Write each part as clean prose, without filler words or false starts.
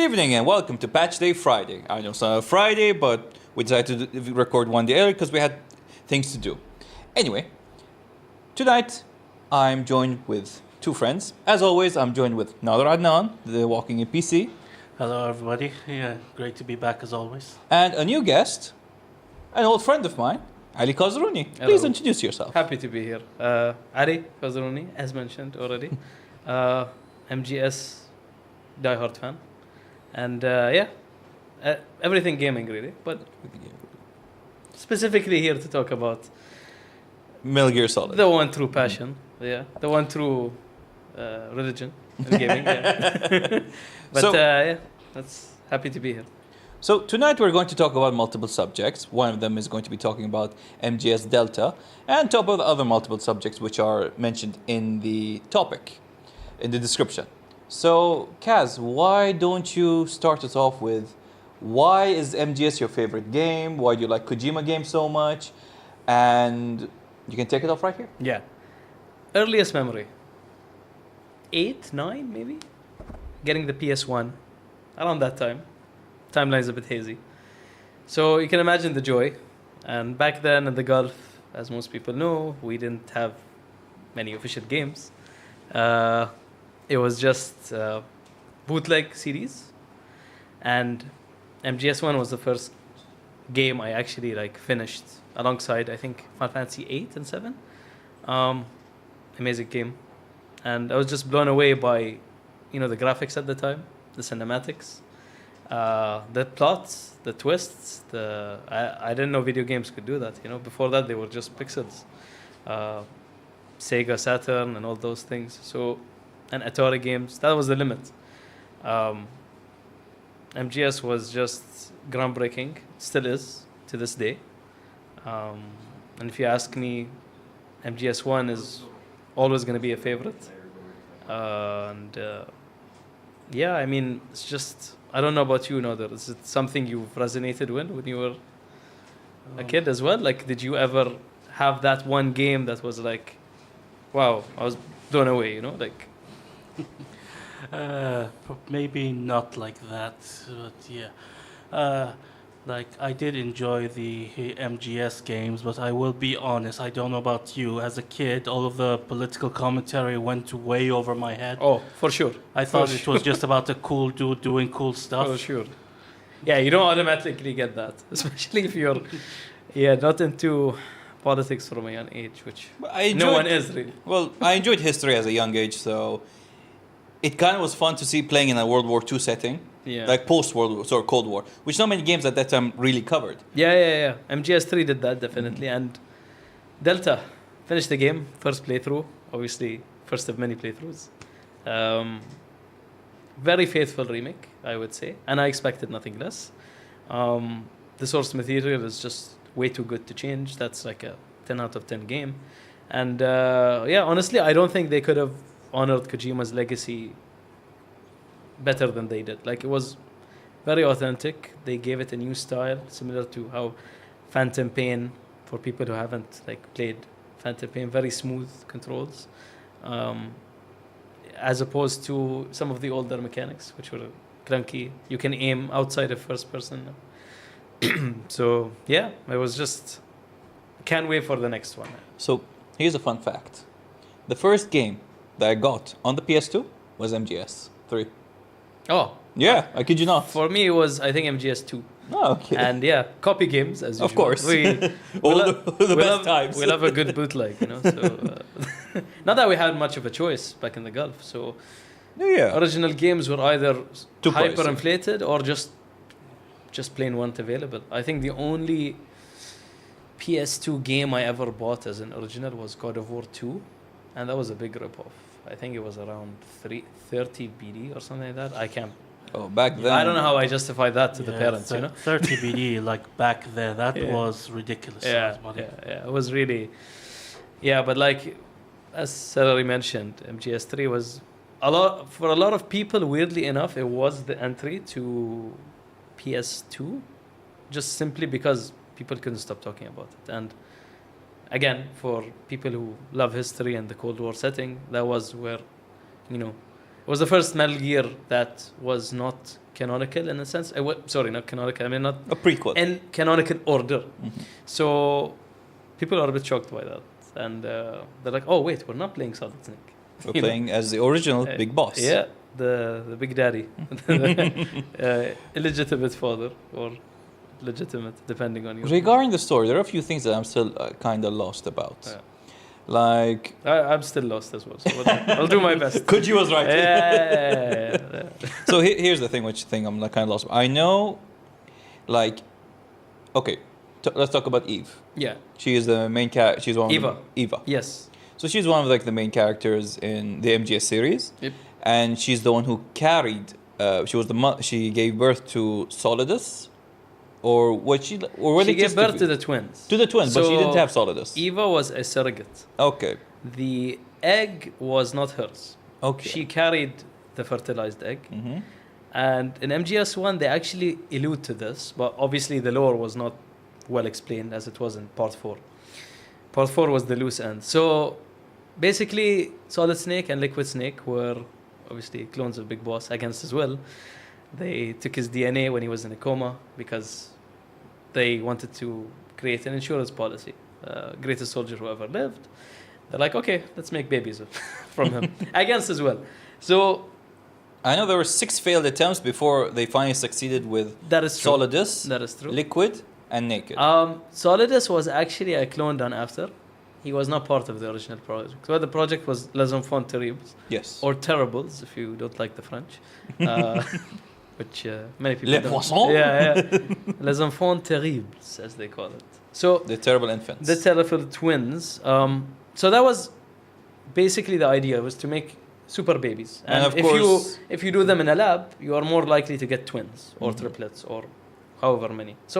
evening and welcome to Patch Day Friday. I know it's not a Friday, but we decided to record one day early because we had things to do. Anyway, tonight I'm joined with two friends. As always, I'm joined with Nader Adnan, the Walking in PC. Hello, everybody. Yeah, great to be back as always. And a new guest, an old friend of mine, Ali Khazrouni. Please introduce yourself. Happy to be here. Ali Khazrouni, as mentioned already. MGS diehard fan. And everything gaming really. But specifically here to talk about Metal Gear Solid. the one true passion. Yeah, the one true religion in gaming. Yeah. But that's happy to be here. So tonight we're going to talk about multiple subjects. One of them is going to be talking about MGS Delta and talk about other multiple subjects which are mentioned in the topic, in the description. So Kaz, why don't you start us off with why is MGS your favorite game? Why do you like Kojima games so much? And you can take it off right here. Yeah. Earliest memory. 8, 9 maybe? Getting the PS1 around that time. Timeline's a bit hazy. So you can imagine the joy. And back then in the Gulf, as most people know, we didn't have many official games. It was just bootleg CDs. And MGS1 was the first game I actually finished alongside, I think, Final Fantasy 8 and 7. Amazing game. And I was just blown away by, the graphics at the time, the cinematics. The plots, the twists, I didn't know video games could do that. Before that they were just pixels. Sega, Saturn, and all those things. So, and Atari games, that was the limit. MGS was just groundbreaking, still is to this day. And if you ask me, MGS1 is always going to be a favorite. It's just, I don't know about you, Nader. Is it something you've resonated with when you were a kid as well? Did you ever have that one game that was wow, I was blown away, Maybe not like that, but yeah. I did enjoy the MGS games, but I will be honest, I don't know about you. As a kid, all of the political commentary went way over my head. Oh, for sure. I thought it was just about a cool dude doing cool stuff. For sure. Yeah, you don't automatically get that, especially if you're not into politics from a young age, which no one is really. Well, I enjoyed history as a young age, so it kind of was fun to see playing in a World War II setting. Yeah. Like post-World War, sorry, Cold War, which not many games at that time really covered. Yeah. MGS3 did that, definitely. And Delta finished the game, first playthrough, obviously, first of many playthroughs. Very faithful remake, I would say. And I expected nothing less. The source material is just way too good to change. That's like a 10 out of 10 game. And honestly, I don't think they could have honored Kojima's legacy better than they did. It was very authentic. They gave it a new style, similar to how Phantom Pain, for people who haven't played Phantom Pain, very smooth controls, as opposed to some of the older mechanics, which were clunky. You can aim outside of first person. So yeah, I was just can't wait for the next one. So here's a fun fact: the first game that I got on the PS2 was MGS 3. Oh. Yeah, I kid you not. For me, it was, I think, MGS2. Oh, okay. And copy games, as usual. Of course. All the best times. We love a good bootleg, So, not that we had much of a choice back in the Gulf. So, original games were either hyperinflated or just plain weren't available. I think the only PS2 game I ever bought as an original was God of War 2. And that was a big ripoff. I think it was around 30 BD or something like that. I can't. Oh, back then. I don't know how I justify that to the parents, 30 BD, back there, that was ridiculous. Yeah, it was really. Yeah, but as Sarari mentioned, MGS3 was for a lot of people, weirdly enough, it was the entry to PS2, just simply because people couldn't stop talking about it. And again, for people who love history and the Cold War setting, that was where, was the first Metal Gear that was not canonical in a sense. Sorry, not canonical. I mean, not A prequel. in canonical order. Mhm. So people are a bit shocked by that, and they're like, "Oh wait, we're not playing Solid Snake. We're You know? playing as the original Big Boss. Yeah, the Big Daddy, illegitimate father or legitimate, depending on your. Regarding the story, there are a few things that I'm still kind of lost about. Yeah. Like, I'm still lost as well, so I'll do my best. could you was right. Yeah. So here's the thing, which thing I'm like kind of lost. I know, like, okay, let's talk about Eve. Yeah. She is the main character. She's one. Eva. Of Eva. Yes. So she's one of like the main characters in the MGS series. Yep. And she's the one who carried. She was she gave birth to Solidus, or what she or were She they gave just birth to the twins. to the twins, but she So didn't have Solidus. Eva was a surrogate. Okay. The egg was not hers. Okay. She carried the fertilized egg. Mm-hmm. And in MGS1, they actually allude to this, but obviously the lore was not well explained as it was in Part 4. Part 4 was the loose end. So basically, Solid Snake and Liquid Snake were obviously clones of Big Boss against his will. They took his DNA when he was in a coma because they wanted to create an insurance policy. Greatest soldier who ever lived. They're like, okay, let's make babies from him against his will. So I know there were 6 failed attempts before they finally succeeded with that is true. Solidus, That is true. Liquid, and Naked. Solidus was actually a clone done after. He was not part of the original project. So the project was Les Enfants Terribles, yes. or Terribles, if you don't like the French, which many people Les don't. Poissons? Yeah. Les Enfants Terribles, as they call it. So The Terrible Infants. the Terrible Twins. So that was basically the idea, was to make super babies. And of if course- if you do them in a lab, you are more likely to get twins or Mhm. triplets or however many. So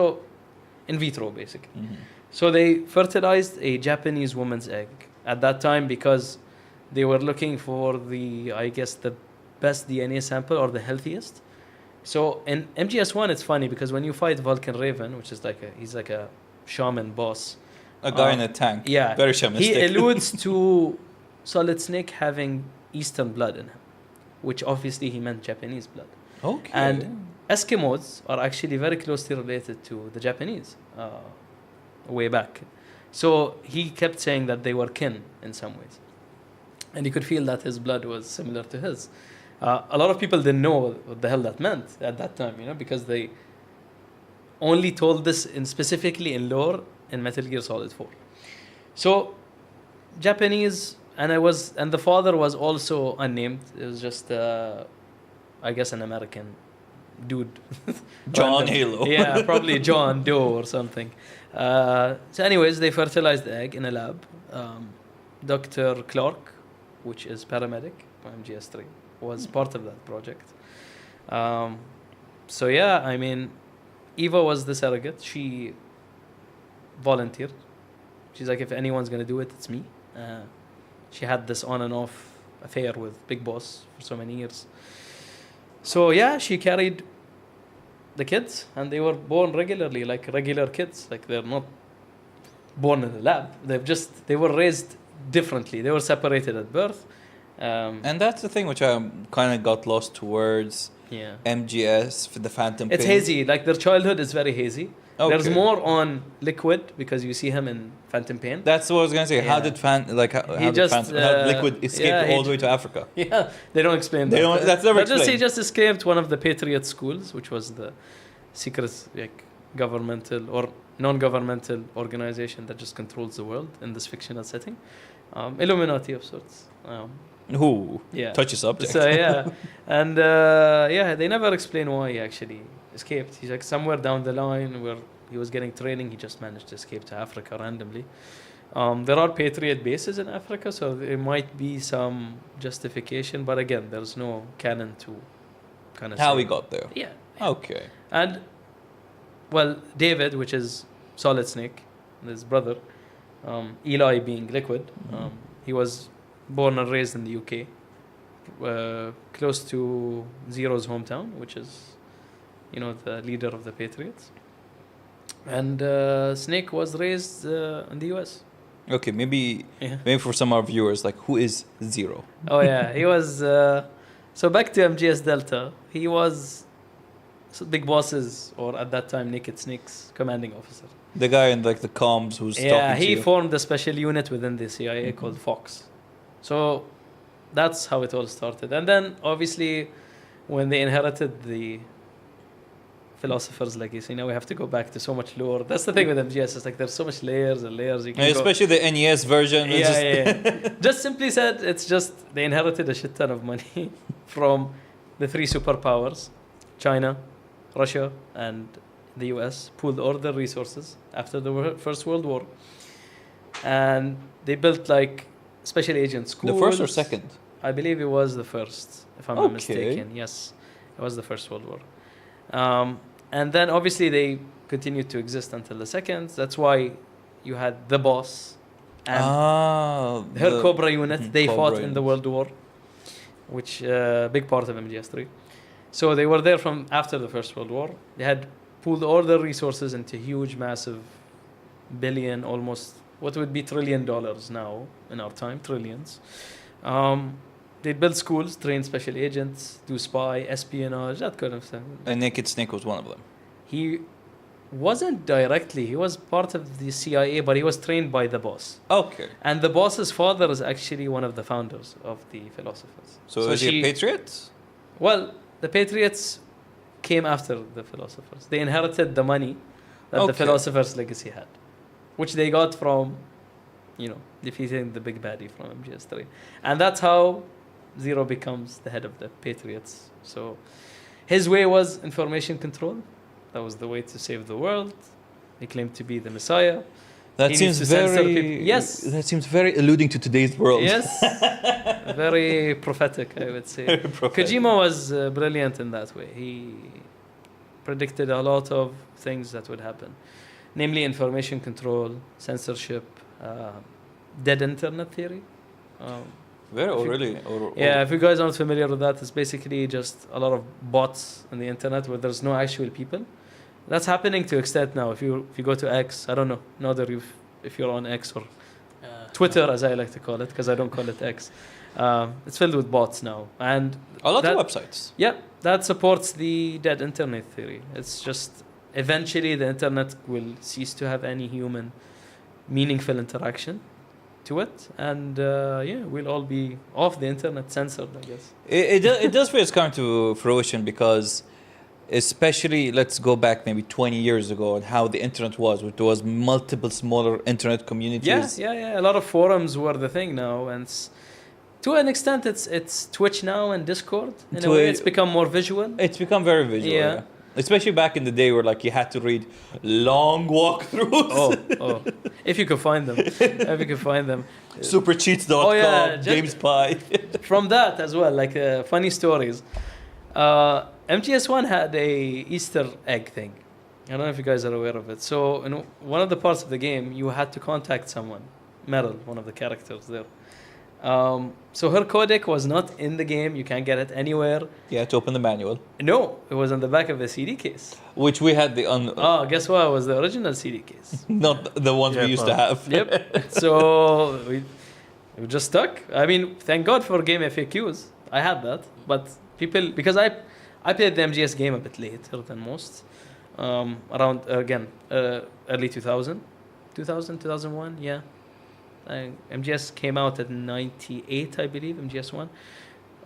in vitro, basically. Mhm. So they fertilized a Japanese woman's egg at that time because they were looking for the, I guess, the best DNA sample or the healthiest. So in MGS1, it's funny because when you fight Vulcan Raven, which is he's like a shaman boss. A guy in a tank. Yeah. Very shamanistic. He alludes to Solid Snake having Eastern blood in him, which obviously he meant Japanese blood. Okay. And Eskimos are actually very closely related to the Japanese way back. So he kept saying that they were kin in some ways. And you could feel that his blood was similar to his. A lot of people didn't know what the hell that meant at that time, because they only told this specifically in lore in Metal Gear Solid 4. So Japanese, and the father was also unnamed. It was just I guess an American dude. John Random. Halo. Yeah, probably John Doe or something. So anyways, they fertilized the egg in a lab. Dr. Clark, which is paramedic for MGS3, was part of that project. So yeah, I mean, Eva was the surrogate. She volunteered. She's like, if anyone's going to do it, it's me. She had this on and off affair with Big Boss for so many years. So yeah, she carried the kids, and they were born regularly, like regular kids. Like, they're not born in the lab. They were raised differently. They were separated at birth. And that's the thing which I kind of got lost towards Yeah. MGS, for the Phantom It's Pain. hazy. Like, their childhood is very hazy. Okay. There's more on Liquid because you see him in Phantom Pain. That's what I was gonna say. How Yeah. did how just, did Liquid escape yeah, he all the way to Africa? Yeah, they don't explain They that. don't- that's never But just he explained. just escaped one of the Patriot schools, which was the secret, like, governmental or non-governmental organization that just controls the world in this fictional setting. Illuminati of sorts. Who? Yeah. Touchy subject. So yeah, and yeah, they never explain why he actually escaped. He's like somewhere down the line where he was getting training, he just managed to escape to Africa randomly. There are Patriot bases in Africa, so there might be some justification, but again, there's no canon to kind of How he got there. Yeah. Okay. And well, David, which is Solid Snake, his brother, Eli being Liquid, he was born and raised in the UK, close to Zero's hometown, which is, the leader of the Patriots. And Snake was raised in the US. Okay, maybe Yeah. for some of our viewers, like, who is Zero? Oh yeah, he was So back to MGS Delta, he was Big Boss's, or at that time Naked Snake's commanding officer. The guy in like the comms who's Yeah, talking to he you. formed a special unit within the CIA called Fox. So that's how it all started. And then obviously when they inherited the Philosopher's Legacy, now we have to go back to so much lore. That's the thing with MGS, it's like there's so much layers and layers you can And go. especially the NES version. it's just- Yeah. Just simply said, it's just they inherited a shit ton of money from the three superpowers, China, Russia, and the US, pooled all their resources after the First World War. And they built like special agent schools. The first or second? I believe it was the first, if I'm not Okay. mistaken. Yes, it was the First World War. And then obviously they continued to exist until the second. That's why you had the boss and her Cobra unit. They Cobra fought in the unit. World War, which big part of MGS3. So they were there from after the First World War. They had pooled all their resources into huge, massive billion, almost what would be $1 trillion now in our time, trillions. They build schools, train special agents, do spy, espionage, that kind of thing. And Naked Snake was one of them. He wasn't directly, he was part of the CIA, but he was trained by the boss. Okay. And the boss's father is actually one of the founders of the Philosophers. So is he a patriot? Well, the Patriots came after the Philosophers. They inherited the money that the Okay. Philosopher's Legacy had, which they got from, defeating the big baddie from MGS3. And that's how Zero becomes the head of the Patriots. So his way was information control. That was the way to save the world. He claimed to be the Messiah. That He seems needs to censor very. people. Yes. That seems very alluding to today's world. Yes. Very prophetic, I would say. Kojima was brilliant in that way. He predicted a lot of things that would happen, namely information control, censorship, dead internet theory. Very. Oh, If you- really? Yeah, if you guys aren't familiar with that, it's basically just a lot of bots on the internet where there's no actual people. That's happening to extent now. If you go to X, I don't know, if you're on X or Twitter, as I like to call it, because I don't call it X. It's filled with bots now, and A lot that- of websites. yeah, that supports the dead internet theory. It's just eventually the internet will cease to have any human meaningful interaction to it, and we'll all be off the internet, censored, I guess. It does feel it's coming to fruition because, especially, let's go back maybe 20 years ago and how the internet was. There was multiple smaller internet communities. Yeah. A lot of forums were the thing now, and to an extent, it's Twitch now and Discord. In a way, it's become more visual. It's become very visual. Yeah. Yeah. Especially back in the day where like you had to read long walkthroughs. Oh, if you could find them, Supercheats.com, Oh, yeah, GameSpy. From that as well, like funny stories. MGS1 had a Easter egg thing. I don't know if you guys are aware of it. So in one of the parts of the game, you had to contact someone, Meryl, one of the characters there. So her codec was not in the game. You can't get it anywhere. You had to open the manual, No, it was on the back of the CD case. which we had Oh, guess what? It was the original CD case. not the ones we used to have. Yep. So we just stuck. I mean, thank God for game FAQs. I had that, but people, because I played the MGS game a bit later than most, around early 2001, yeah. MGS came out at 98, I believe, MGS1.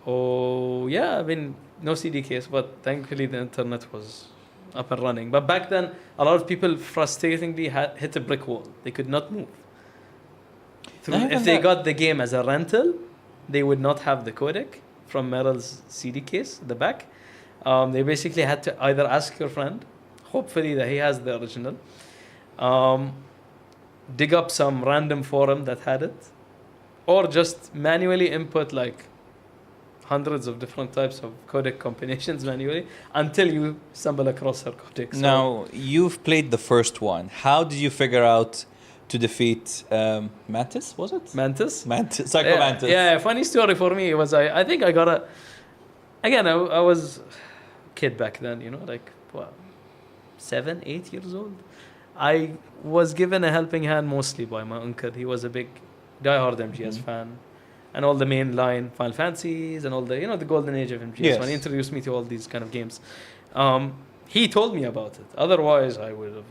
Oh, yeah, I mean, no CD case, but thankfully the internet was up and running. But back then, a lot of people frustratingly hit a brick wall. They could not move. If they got the game as a rental, they would not have the codec from Meryl's CD case at the back. They basically had to either ask your friend, hopefully that he has the original, dig up some random forum that had it, or just manually input like hundreds of different types of codec combinations manually until you stumble across her codec. So Now, you've played the first one. How did you figure out to defeat Mantis, was it? Mantis? Psycho Mantis. Yeah, funny story for me was I think I got I was a kid back then, like 7, 8 years old. I was given a helping hand mostly by my uncle. He was a big diehard MGS fan. and all the mainline Final Fantasies and all the the golden age of MGS Yes. when he introduced me to all these kind of games. He told me about it. Otherwise, I would have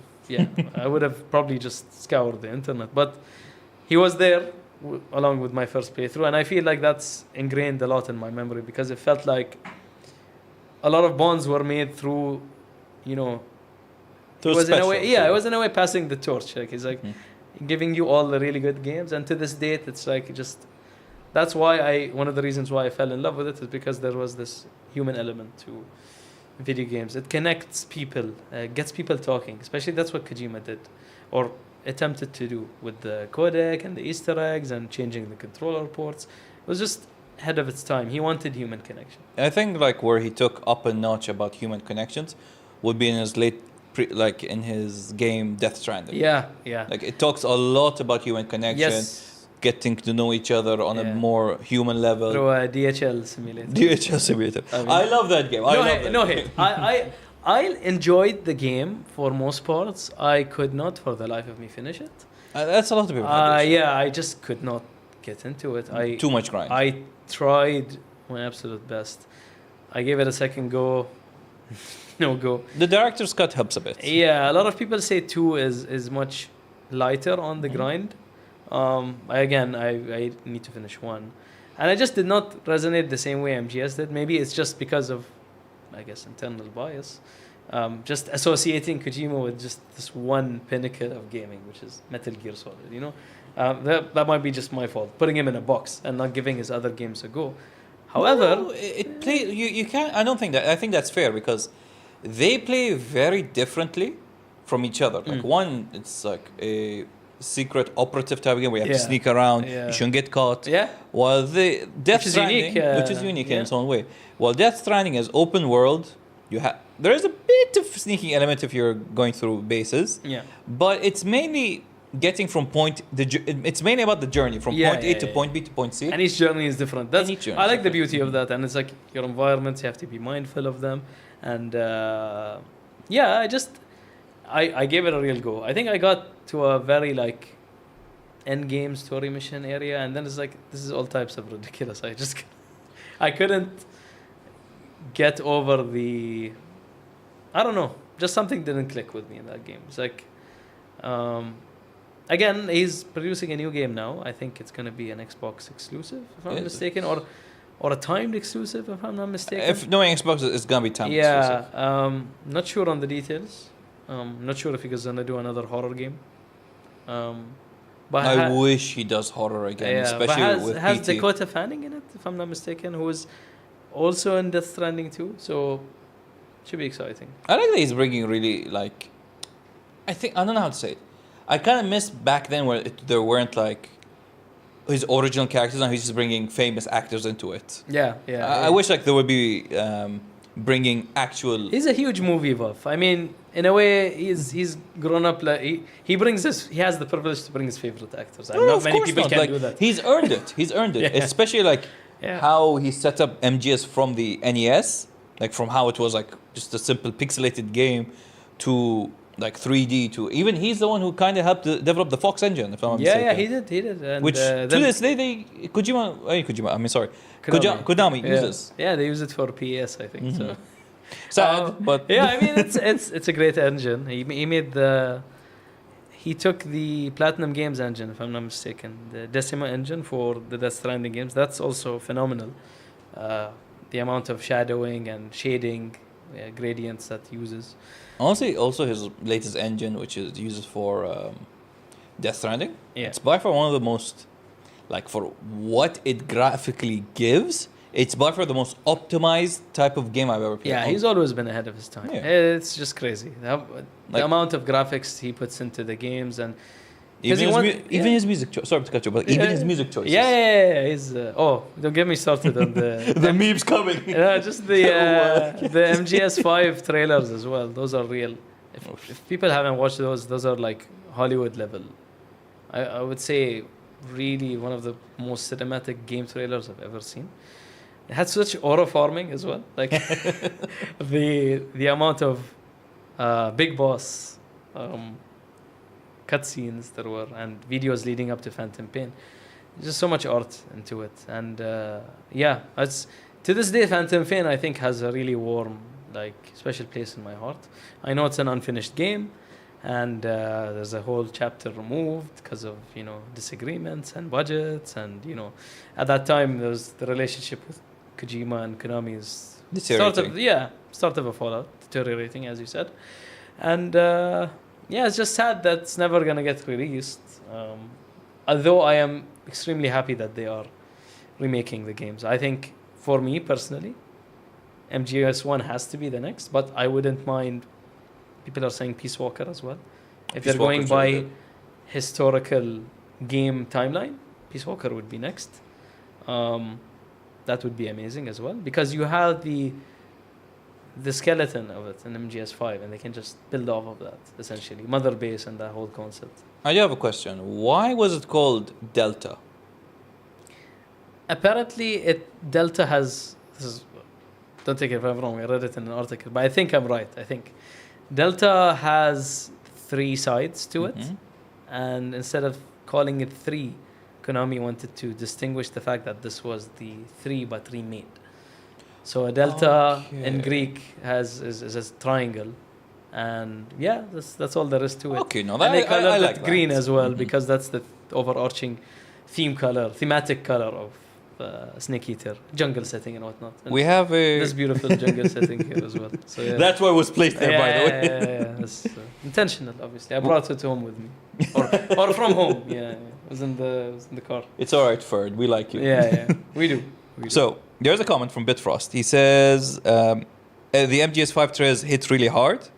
I would have probably just scoured the internet. But he was there along with my first playthrough, and I feel like that's ingrained a lot in my memory because it felt like a lot of bonds were made through, it was in a way, it was in a way passing the torch. Like he's like giving you all the really good games, and to this date, it's like that's why one of the reasons why I fell in love with it is because there was this human element to video games. It connects people, gets people talking. Especially that's what Kojima did, or attempted to do with the codec and the Easter eggs and changing the controller ports. It was just ahead of its time. He wanted human connection. I think like where he took up a notch about human connections would be in his in his game Death Stranding. Yeah. Like it talks a lot about human connection, getting to know each other on a more human level. Through a DHL simulator. DHL simulator. I love that game. No hate. I enjoyed the game for most parts. I could not for the life of me finish it. That's a lot of people. I just could not get into it. Too much grind. I tried my absolute best. I gave it a second go. No go. The director's cut helps a bit. Yeah, a lot of people say 2 is much lighter on the grind. I need to finish 1. And I just did not resonate the same way MGS did. Maybe it's just because of, I guess, internal bias. Just associating Kojima with just this one pinnacle of gaming, which is Metal Gear Solid, that might be just my fault, putting him in a box and not giving his other games a go. However, you can't. I don't think that. I think that's fair because they play very differently from each other. Like one, it's like a secret operative type of game where you have to sneak around. You shouldn't get caught. Yeah. While the Death Stranding, which is unique in its own way. While Death Stranding is open world, there is a bit of sneaking element if you're going through bases. Yeah. But it's mainly getting from it's mainly about the journey from point A to point B to point C. And each journey is different. I like the beauty of that. And it's like your environments, you have to be mindful of them. And I gave it a real go. I think I got to a very end game story mission area, and then it's like this is all types of ridiculous. I couldn't get over I don't know, just something didn't click with me in that game. It's like again, he's producing a new game now. I think it's going to be an Xbox exclusive, if I'm not mistaken, or a timed exclusive, if I'm not mistaken. If knowing Xbox, it's going to be timed exclusive. Not sure on the details. Not sure if he's going to do another horror game. But I wish he does horror again, especially with has PT. Dakota Fanning in it, if I'm not mistaken, who is also in Death Stranding 2. So should be exciting. I like that he's bringing really I don't know how to say it. I kind of missed back then where there weren't his original characters, and he's just bringing famous actors into it. Yeah. I wish there would be bringing actual. He's a huge movie buff. I mean, in a way, he's grown up. He has the privilege to bring his favorite actors. And not many people can do that. He's earned it. Especially how he set up MGS from the NES, from how it was just a simple pixelated game to 3D to even he's the one who kind of helped develop the Fox engine, if I'm not mistaken. Yeah, he did. And which to this day Konami uses. Yeah, they use it for PS, I think. So sad, but yeah, I mean it's a great engine. He took the Platinum Games engine, if I'm not mistaken, the Decima engine for the Death Stranding games. That's also phenomenal. The amount of shadowing and shading gradients that he uses. Honestly, also his latest engine, which is used for Death Stranding. Yeah. It's by far one of the most, for what it graphically gives, it's by far the most optimized type of game I've ever played. Yeah, he's always been ahead of his time. Yeah. It's just crazy. The amount of graphics he puts into the games and even his music choice. Sorry to cut you, but even his music choices. Yeah. He's don't get me started on the the memes coming. Just the MGS 5 trailers as well. Those are real. If people haven't watched those are Hollywood level. I would say really one of the most cinematic game trailers I've ever seen. It had such aura farming as well. The amount of Big Boss cutscenes there were and videos leading up to Phantom Pain. just so much art into it, and yeah, it's to this day Phantom Pain I think has a really warm, like, special place in my heart. I know it's an unfinished game, and there's a whole chapter removed because of disagreements and budgets, and at that time there was the relationship with Kojima and Konami is start of a fallout, deteriorating, as you said, and yeah, it's just sad that it's never gonna get released. Although I am extremely happy that they are remaking the games. I think for me personally, MGS 1 has to be the next, but I wouldn't mind. People are saying Peace Walker as well. If they're going by historical game timeline, Peace Walker would be next. That would be amazing as well, because you have the skeleton of it in MGS 5, and they can just build off of that, essentially. Mother base and that whole concept. I do have a question. Why was it called Delta? Apparently, Delta has... don't take it if I'm wrong, I read it in an article, but I think I'm right. I think Delta has 3 sides to it, and instead of calling it 3, Konami wanted to distinguish the fact that this was the 3 but remade. So a delta in Greek is a triangle, and yeah, that's all there is to it. Okay, no, and they colored I it like green that. as well, because that's the overarching thematic color of Snake Eater, jungle setting and whatnot. And we have this beautiful jungle setting here as well. So yeah. That's why it was placed there, by the way. Yeah. That's intentional, obviously. I brought it home with me, or from home. Yeah. It was in the car. It's all right, Ferd. We like you. Yeah. We do. So there's a comment from Bitfrost. He says the MGS 5 trails hit really hard,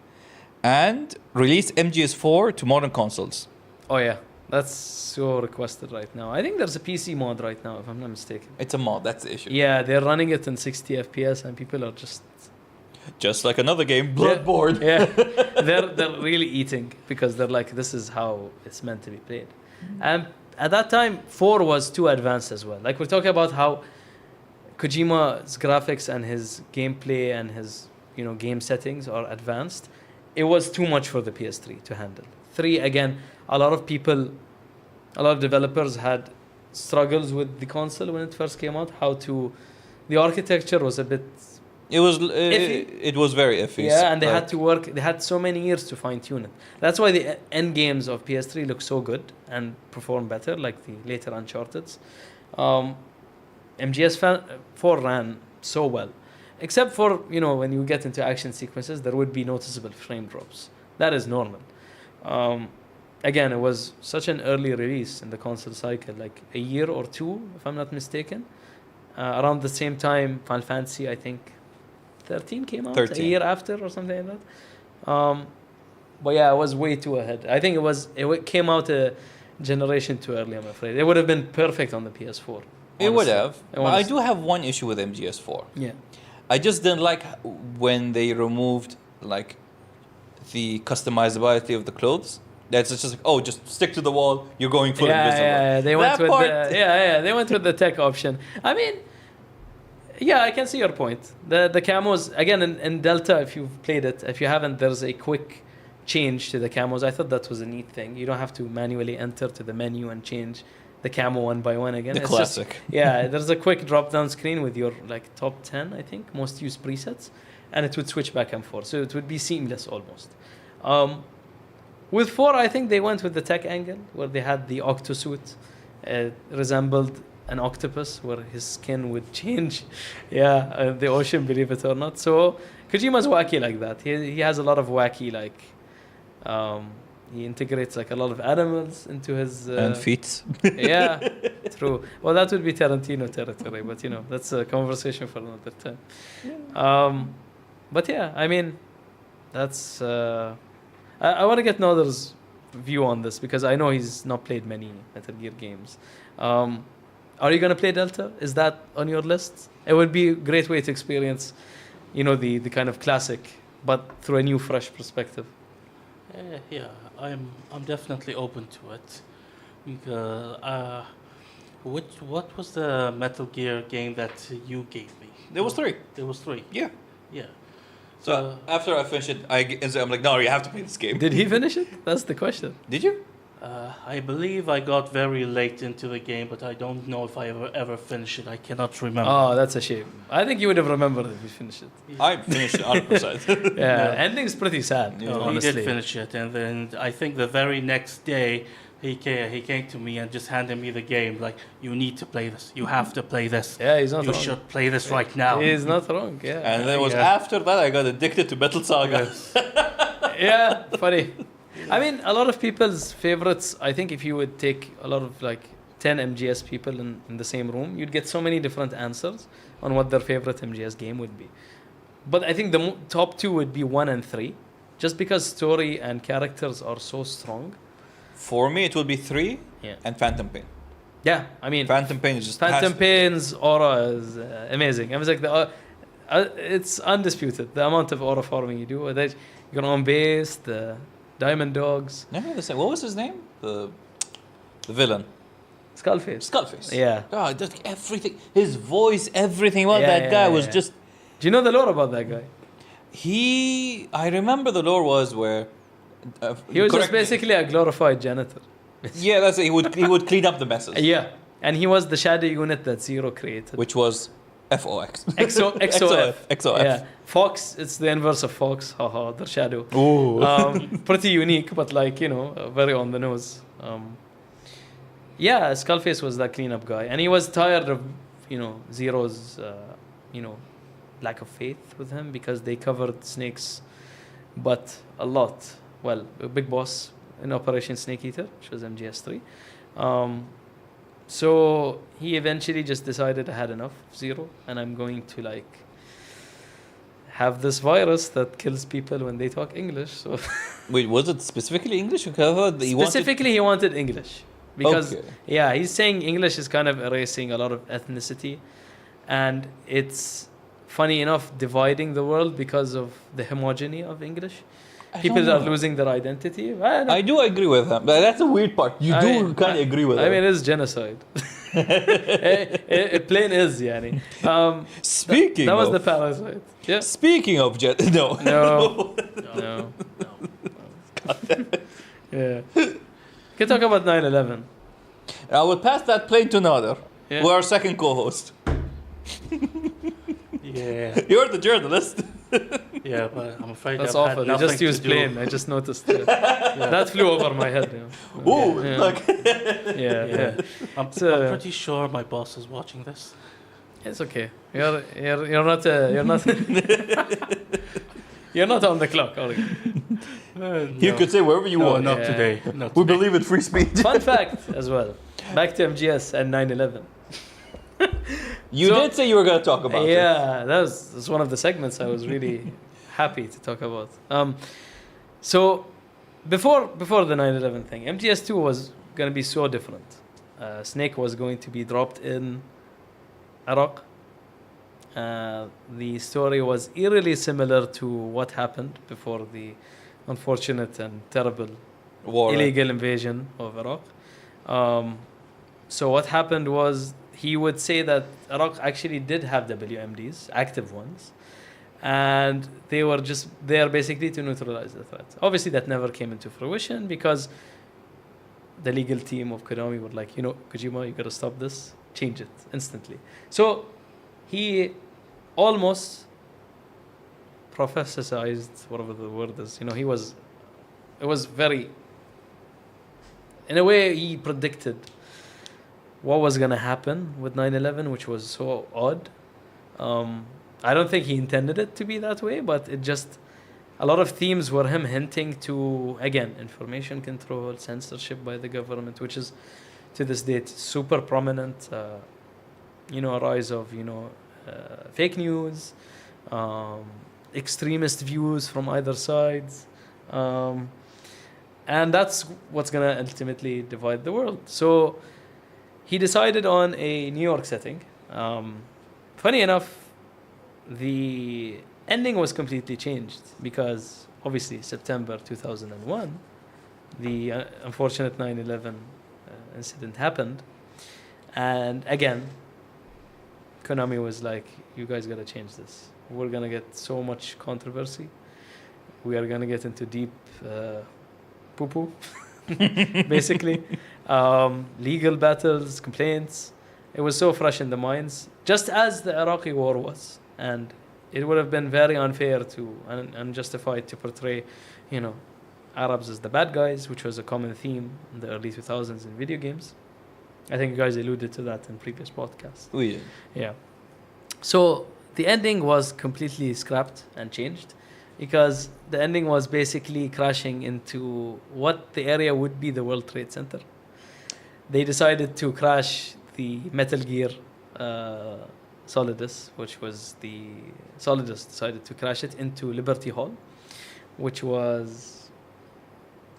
and released MGS 4 to modern consoles. Oh yeah, that's so requested right now. I think there's a PC mod right now, if I'm not mistaken. It's a mod. That's the issue. Yeah, they're running it in 60 FPS, and people are just like another game, Bloodborne. Yeah, they're really eating, because they're like, this is how it's meant to be played. And at that time, 4 was too advanced as well. Like, we're talking about how Kojima's graphics and his gameplay and his game settings are advanced. It was too much for the PS3 to handle. 3, again, a lot of developers had struggles with the console when it first came out. The architecture was a bit iffy. It was very iffy. Yeah, and they had to work. They had so mane years to fine tune it. That's why the end games of PS3 look so good and perform better, like the later Uncharted's. MGS 4 ran so well, except for when you get into action sequences, there would be noticeable frame drops. That is normal. Again, it was such an early release in the console cycle, like a year or 2, if I'm not mistaken. Around the same time, Final Fantasy, I think, 13 came out 13. a year after or something like that. But yeah, it was way too ahead. I think it came out a generation too early, I'm afraid. It would have been perfect on the PS4. Honestly. It would have. I do have one issue with MGS 4. Yeah. I just didn't like when they removed like the customizability of the clothes. That's just like, oh, just stick to the wall. You're going full invisible. Yeah. They went with the tech option. I mean, yeah, I can see your point. The camos again in Delta. If you've played it, if you haven't, there's a quick change to the camos. I thought that was a neat thing. You don't have to manually enter to the menu and change the camo one by one again. The classic. There's a quick drop down screen with your like top 10, I think, most used presets, and it would switch back and forth. So it would be seamless almost. With 4, I think they went with the tech angle, where they had the octosuit, resembled an octopus, where his skin would change. The ocean, believe it or not. So Kojima's wacky like that. He has a lot of wacky, like, he integrates like a lot of animals into his and feet. Yeah, true. Well, that would be Tarantino territory, but that's a conversation for another time. But yeah, I mean, that's. I want to get Nodder's view on this, because I know he's not played many Metal Gear games. Are you gonna play Delta? Is that on your list? It would be a great way to experience, the kind of classic, but through a new, fresh perspective. Yeah, I'm definitely open to it, because what was the Metal Gear game that you gave me? There was 3. There was 3. Yeah. Yeah. So after I finished it, I'm like, no, you have to play this game. Did he finish it? That's the question. Did you? I believe I got very late into the game, but I don't know if I ever finished it. I cannot remember. Oh, that's a shame. I think you would have remembered if you finished it. I finished 100%. Yeah, ending's pretty sad, Yeah. No, honestly. he did finish it, and then I think the very next day he came to me and just handed me the game. Like, you need to play this. You have to play this. Yeah, he's not You wrong. should play this right now. He's not wrong, yeah. And then it was Yeah. after that I got addicted to Battle Saga. Yes. Yeah, funny. I mean, a lot of people's favorites, I think if you would take a lot of like 10 MGS people in the same room, you'd get so many different answers on what their favorite MGS game would be. But I think the top two would be 1 and 3, just because story and characters are so strong. For me, it will be 3 Yeah. and Phantom Pain. Yeah, I mean, Phantom Pain is just Phantom has- Pain's aura is amazing. I was like, it's undisputed, the amount of aura farming you do. That you go on base, the Diamond Dogs, Never the same. What was his name? The villain. Skullface. Skullface. Yeah. Oh, just everything. His voice, everything about Yeah, that yeah, guy yeah, was yeah. just. Do you know the lore about that guy? I remember the lore was where. He was just correct me. basically a glorified janitor. Yeah, that's it. He would clean up the messes. Yeah. And he was the shadow unit that Zero created. Which was FOX. XOF. XOF. Yeah. Fox, it's the inverse of Fox. Haha, the shadow. Ooh. Pretty unique, but like, very on the nose. Yeah, Skullface was that cleanup guy. And he was tired of, Zero's, lack of faith with him because they covered Snake's butt a lot. Well, a big boss in Operation Snake Eater, which was MGS3. So he eventually just decided I had enough of Zero, and I'm going to have this virus that kills people when they talk English. So Wait, was it specifically English? Because I thought that he specifically, he wanted English because Okay. he's saying English is kind of erasing a lot of ethnicity, and it's funny enough dividing the world because of the homogeny of English. People are losing their identity. I do agree with him, but that's a weird part. You do kind of agree with him. I mean, it's genocide. It plain is, yani. Speaking That was of, the parasite. Yeah. Speaking of no. No. Yeah. Can talk about 9/11. I will pass that plane to Nader, Yeah. who our second co-host. Yeah, You're the journalist. yeah, but I'm afraid That's I've awful. Had They just nothing used to do. plane. I just noticed. That flew over my head. Ooh, Yeah. look. Yeah. I'm So- pretty sure my boss is watching this. It's okay. You're not you're not on the clock, are you? You could say wherever you no, want. not Yeah. today. Not We today. believe in free speech. Fun fact as well. Back to MGS and 9/11. You So- did say you were going to talk about it. Yeah, that's one of the segments I was really happy to talk about. So before the 9/11 thing, MGS2 was going to be so different. Snake was going to be dropped in Iraq. The story was eerily similar to what happened before the unfortunate and terrible War. illegal invasion of Iraq. So what happened was he would say that Iraq actually did have WMDs, active ones, and they were just there basically to neutralize the threat. Obviously, that never came into fruition because the legal team of Konami were like, Kojima, you gotta stop this, change it instantly. So he almost prophesized, whatever the word is. It was very, in a way, he predicted what was going to happen with 9/11, which was so odd. I don't think he intended it to be that way, but it just, a lot of themes were him hinting to, again, information control, censorship by the government, which is to this date super prominent. A rise of, fake news, extremist views from either sides. And that's what's going to ultimately divide the world. So he decided on a New York setting. Funny enough, the ending was completely changed because obviously September 2001, the unfortunate 9/11 incident happened. And again, Konami was like, you guys got to change this. We're going to get so much controversy. We are going to get into deep poo-poo basically. Legal battles, complaints. It was so fresh in the minds, just as the Iraqi war was. And it would have been very unfair to and unjustified to portray, you know, Arabs as the bad guys, which was a common theme in the early 2000s in video games. I think you guys alluded to that in previous podcasts. We did. Yeah. So the ending was completely scrapped and changed because the ending was basically crashing into what the area would be the World Trade Center. They decided to crash the Metal Gear Solidus, which was the Solidus decided to crash it into Liberty Hall, which was,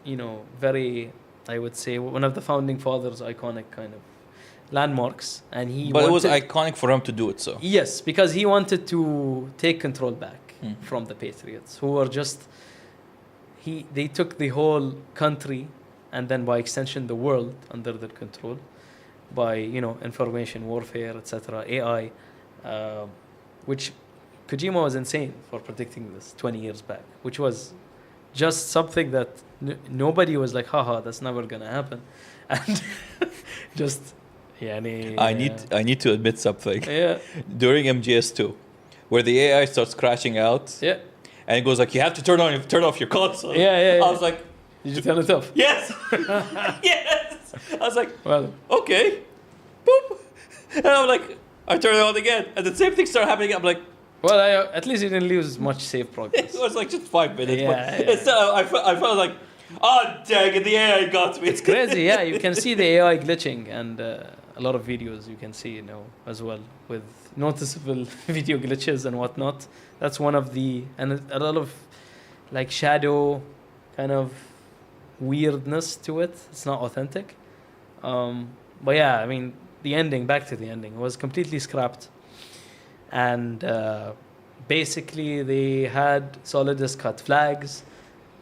you know, very, I would say, one of the founding fathers' iconic kind of landmarks. And But it was iconic for him to do it, so. Yes, because he wanted to take control back from the Patriots, who were just, they took the whole country and then by extension the world under their control by, you know, information warfare, etc., AI, which Kojima was insane for predicting this 20 years back, which was just something that nobody was like, haha, that's never gonna happen. And just, yeah. I need to admit something. Yeah. During MGS2, where the AI starts crashing out, Yeah. and it goes like, you have to turn off your console. Yeah. I was like, Did you turn it off? yes, yes. I was like, Well, okay, boop, and I'm like, I turn it on again, and the same thing started happening. I'm like, well, at least you didn't lose much save progress. it was like just 5 minutes, Yeah, but yeah. it's still, I felt like, oh dang it, the AI got me. It's crazy, yeah. You can see the AI glitching, and a lot of videos you can see, you know, as well, with noticeable video glitches and whatnot. That's one of the, and a lot of like shadow kind of weirdness to it. It's not authentic. But yeah, I mean, the ending, back to the ending, was completely scrapped. And basically they had Solidus cut flags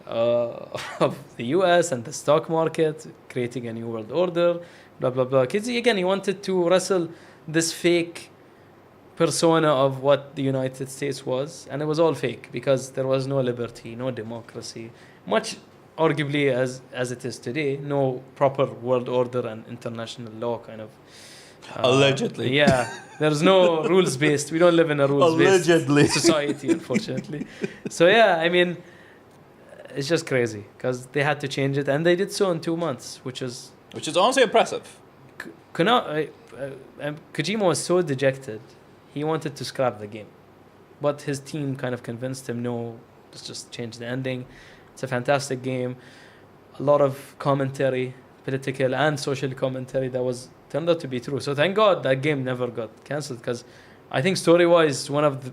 of the US and the stock market, creating a new world order, blah, blah, blah. Because again, he wanted to wrestle this fake persona of what the United States was. And it was all fake because there was no liberty, no democracy, much arguably as it is today, no proper world order and international law kind of. Allegedly. Yeah, there's no rules based. We don't live in a rules based Allegedly. society, unfortunately. So yeah, I mean, it's just crazy because they had to change it, and they did so in 2 months, which is honestly impressive. Kojima was so dejected, he wanted to scrap the game, but his team kind of convinced him, no, let's just change the ending. It's a fantastic game, a lot of commentary, political and social commentary that was turned out to be true. So thank God that game never got cancelled, because I think story-wise, one of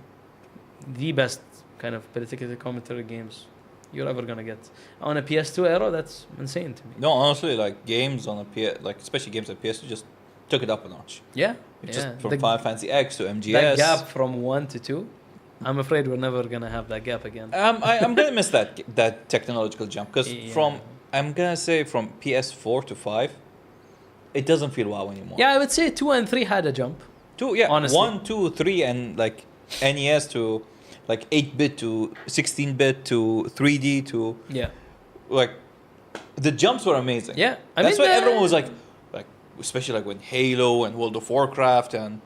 the best kind of political commentary games you're ever gonna get on a PS2 era. That's insane to me. No, honestly, like games on a like especially games on PS2 just took it up a notch. Yeah, It's yeah. just from Final Fantasy X to MGS. That gap from 1 to 2, I'm afraid we're never gonna have that gap again. I'm gonna miss that technological jump because Yeah. I'm gonna say from PS4 to 5, it doesn't feel wow anymore. Yeah, I would say 2 and 3 had a jump. 2, yeah, honestly. 1, 2, 3, and like NES to like 8-bit to 16-bit to 3D to Yeah, like the jumps were amazing. yeah. That's why everyone was like especially like when Halo and World of Warcraft and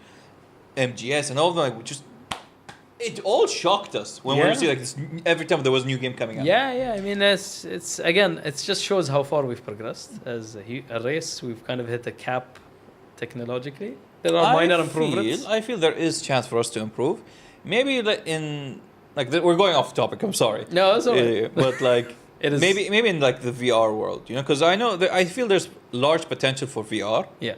MGS and all of them, like just it all shocked us when we Yeah. were seeing like this every time there was a new game coming out. Yeah. I mean, it's again, it just shows how far we've progressed as a race. We've kind of hit a cap technologically. There are minor improvements. I feel there is chance for us to improve. Maybe we're going off topic. I'm sorry. No, it's alright. But like It is maybe in like the VR world, you know, because I know I feel there's large potential for VR. Yeah.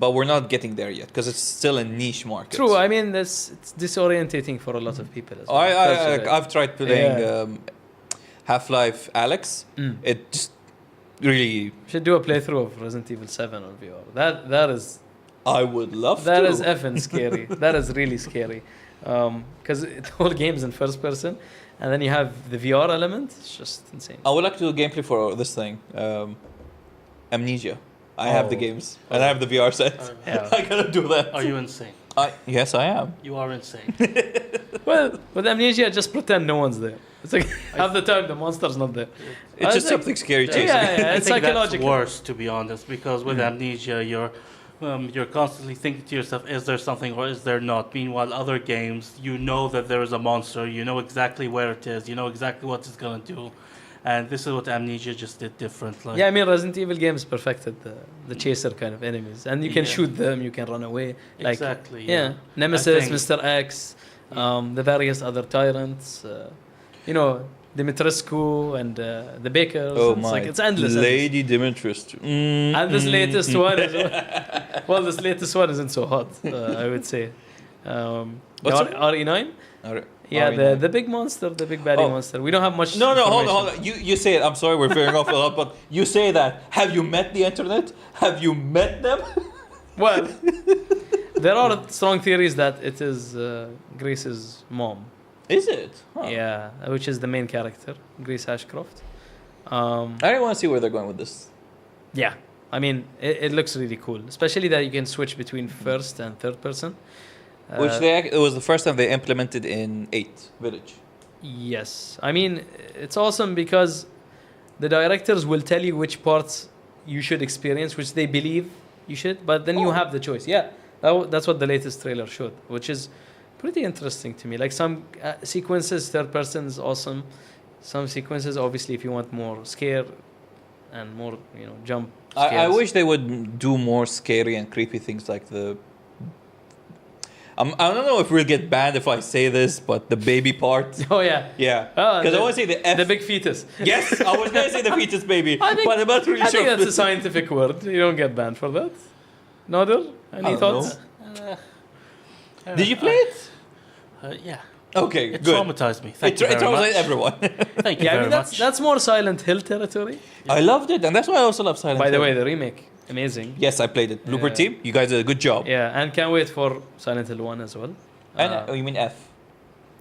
But we're not getting there yet because it's still a niche market. True. I mean, it's disorientating for a lot of people as well. I've tried playing Yeah. Half-Life Alex. It just really. Should do a playthrough of Resident Evil 7 on VR. That is I would love that to. is effing scary. That is really scary. Because the whole game's in first person, and then you have the VR element. It's just insane. I would like to do gameplay for this thing, Amnesia. I have the games and I have the VR set. Yeah. I gotta do that. Are you insane? Yes, I am. You are insane. Well, with Amnesia, just pretend no one's there. It's like half the time the monster's not there. It's just like- something scary Yeah, chasing. yeah, I it's think psychological. that's worse, to be honest, because with amnesia, you're constantly thinking to yourself, is there something or is there not? Meanwhile, other games, you know that there is a monster, you know exactly where it is, you know exactly what it's going to do. And this is what amnesia just did different. Like, Yeah, I mean, Resident Evil games perfected the chaser kind of enemies, and you can Yeah. shoot them, you can run away. Like, exactly. yeah, Nemesis, think- Mr. X, the various other tyrants, you know, Dimitrescu and the Bakers. Oh it's my! like it's endless. Lady Dimitrescu. And this latest one is well, this latest one isn't so hot, I would say. What's the RE9. Alright. Yeah, RE9. the big monster, the big baddie Oh. monster. We don't have much. No, hold on, information. hold on. You say it. I'm sorry, we're veering off a lot, but you say that. Have you met the internet? Have you met them? Well, there are strong theories that it is Grace's mom. Is it? Huh. Yeah, which is the main character, Grace Ashcroft. I don't want to see where they're going with this. Yeah, I mean, it looks really cool, especially that you can switch between first and third person. Which it was the first time they implemented in 8 Village. Yes, I mean, it's awesome because the directors will tell you which parts you should experience, which they believe you should, but then you have the choice. Yeah, that's what the latest trailer showed, which is pretty interesting to me. Like some sequences, third person is awesome. Some sequences, obviously, if you want more scare and more, you know, jump. I scares. wish they would do more scary and creepy things like the. I don't know if we'll get banned if I say this, but the baby part. Oh yeah. Yeah. Ah, Because I the- want to say the F. The big fetus. Yes, I was going to say the fetus baby, I think- but I'm not really I sure. think that's a scientific word. You don't get banned for that. Nader, any don't thoughts? Did you play it? Yeah. Okay, It good. traumatized me. Thank It you very traumatized much. everyone. Thank you Yeah, I very mean much. that's more Silent Hill territory. I loved it, and that's why I also love Silent By the Hill. way, the remake, amazing. Yes, I played it. Blooper Yeah. team, you guys did a good job. Yeah, and can't wait for Silent Hill 1 as well. And oh, you mean F?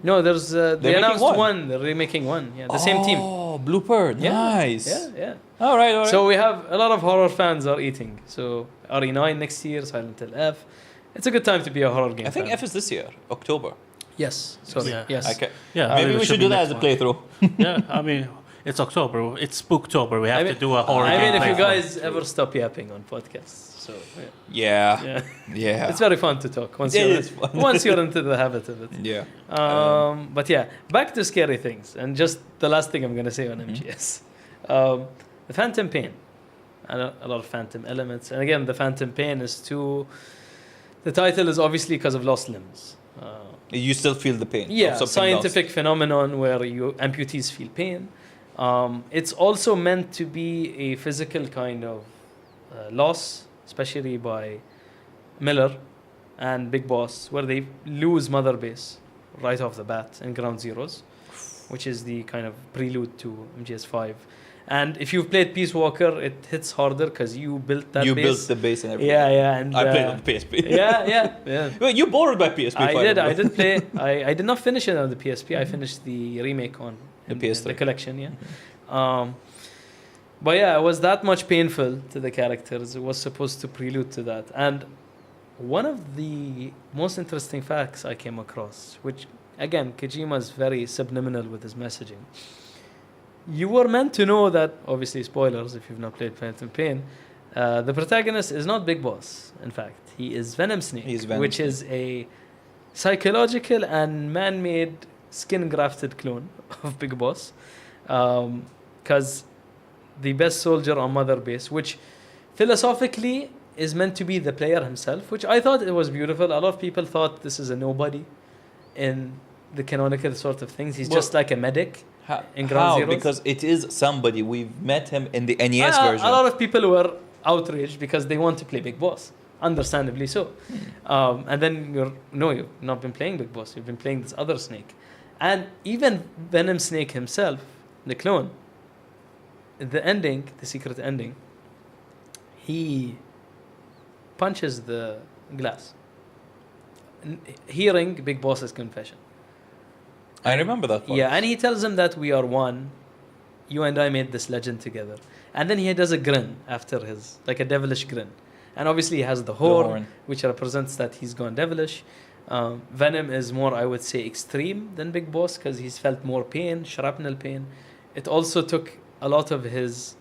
No, there's they making announced one. one. They're remaking one. Yeah, the same team. Oh, Blooper, Yeah, nice. Yeah, yeah. All right, all right. So we have a lot of horror fans are eating. So RE9 next year, Silent Hill F. It's a good time to be a horror game. I think fan. F is this year, October. Yes. Sorry. Yeah. Yes. Okay. Yeah, I Maybe mean, we it should be do that as next a month. playthrough. Yeah, I mean, it's October. It's Spooktober. We have I mean- to do a horror I game mean, if you playthrough. guys ever stop yapping on podcasts, so Yeah. yeah, Yeah. it's very fun to talk once It you're is fun. once you're into the habit of it. Yeah. But yeah, back to scary things, and just the last thing I'm gonna say on MGS, the Phantom Pain, and a lot of Phantom elements, and again, the Phantom Pain is too. The title is obviously because of lost limbs. You still feel the pain. Yeah, of something scientific phenomenon where you amputees feel pain. It's also meant to be a physical kind of loss, especially by Miller and Big Boss, where they lose Mother Base right off the bat in Ground Zeroes, which is the kind of prelude to MGS5. And if you've played Peace Walker, it hits harder because you built that You base. built the base and everything. Yeah, yeah, and I played on the PSP. yeah. Wait, you borrowed my PSP. I did play. I did not finish it on the PSP. I finished the remake on The PS3. the collection. Yeah, but yeah, it was that much painful to the characters. It was supposed to prelude to that. And one of the most interesting facts I came across, which again, Kojima's very subliminal with his messaging. You were meant to know that, obviously, spoilers if you've not played Phantom Pain, the protagonist is not Big Boss. In fact, he is Venom Snake, He's Venom which Snake. is a psychological and man-made skin-grafted clone of Big Boss. Because the best soldier on Mother Base, which philosophically is meant to be the player himself, which I thought it was beautiful. A lot of people thought this is a nobody in the canonical sort of things. He's Well, just like a medic. How? In Ground Zeroes? Because it is somebody. We've met him in the NES a version. lot of people were outraged because they want to play Big Boss, understandably so. And then you've not been playing Big Boss. You've been playing this other Snake, and even Venom Snake himself, the clone. The ending, the secret ending. He punches the glass, hearing Big Boss's confession. I remember that part. Yeah, and he tells him that we are one. You and I made this legend together. And then he does a grin after like a devilish grin. And obviously he has the horn, horn. which represents that he's gone devilish. Venom is more, I would say, extreme than Big Boss because he's felt more pain, shrapnel pain. It also took a lot of his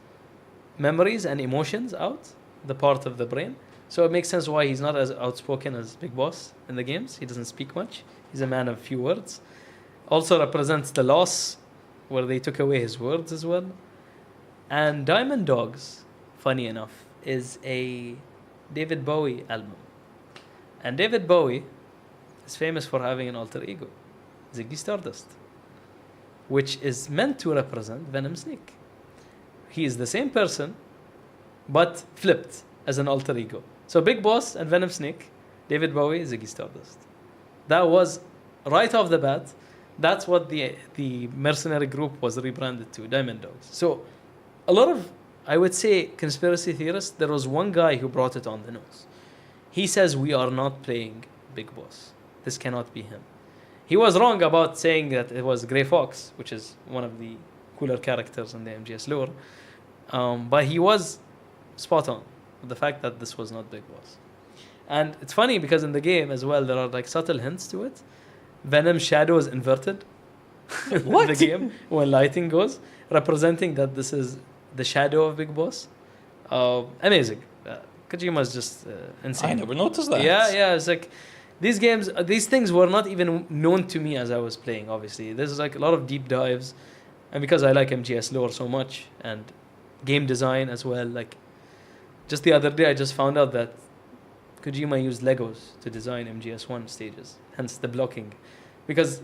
memories and emotions out, the part of the brain. So it makes sense why he's not as outspoken as Big Boss in the games. He doesn't speak much. He's a man of few words. Also represents the loss where they took away his words as well. And Diamond Dogs, funny enough, is a David Bowie album. And David Bowie is famous for having an alter ego, Ziggy Stardust, which is meant to represent Venom Snake. He is the same person, but flipped as an alter ego. So Big Boss and Venom Snake, David Bowie, Ziggy Stardust. That was right off the bat. That's what the mercenary group was rebranded to, Diamond Dogs. So a lot of, I would say, conspiracy theorists, there was one guy who brought it on the nose. He says we are not playing Big Boss. This cannot be him. He was wrong about saying that it was Grey Fox, which is one of the cooler characters in the MGS lore. But he was spot on with the fact that this was not Big Boss. And it's funny because in the game as well, there are like subtle hints to it. Venom's shadow is inverted What? in the game when lighting goes, representing that this is the shadow of Big Boss. Amazing. Kojima's just insane. I never noticed that. Yeah, it's like these games, these things were not even known to me as I was playing, obviously. There's like a lot of deep dives. And because I like MGS lore so much and game design as well, like just the other day I just found out that Kojima used Legos to design MGS1 stages, hence the blocking. Because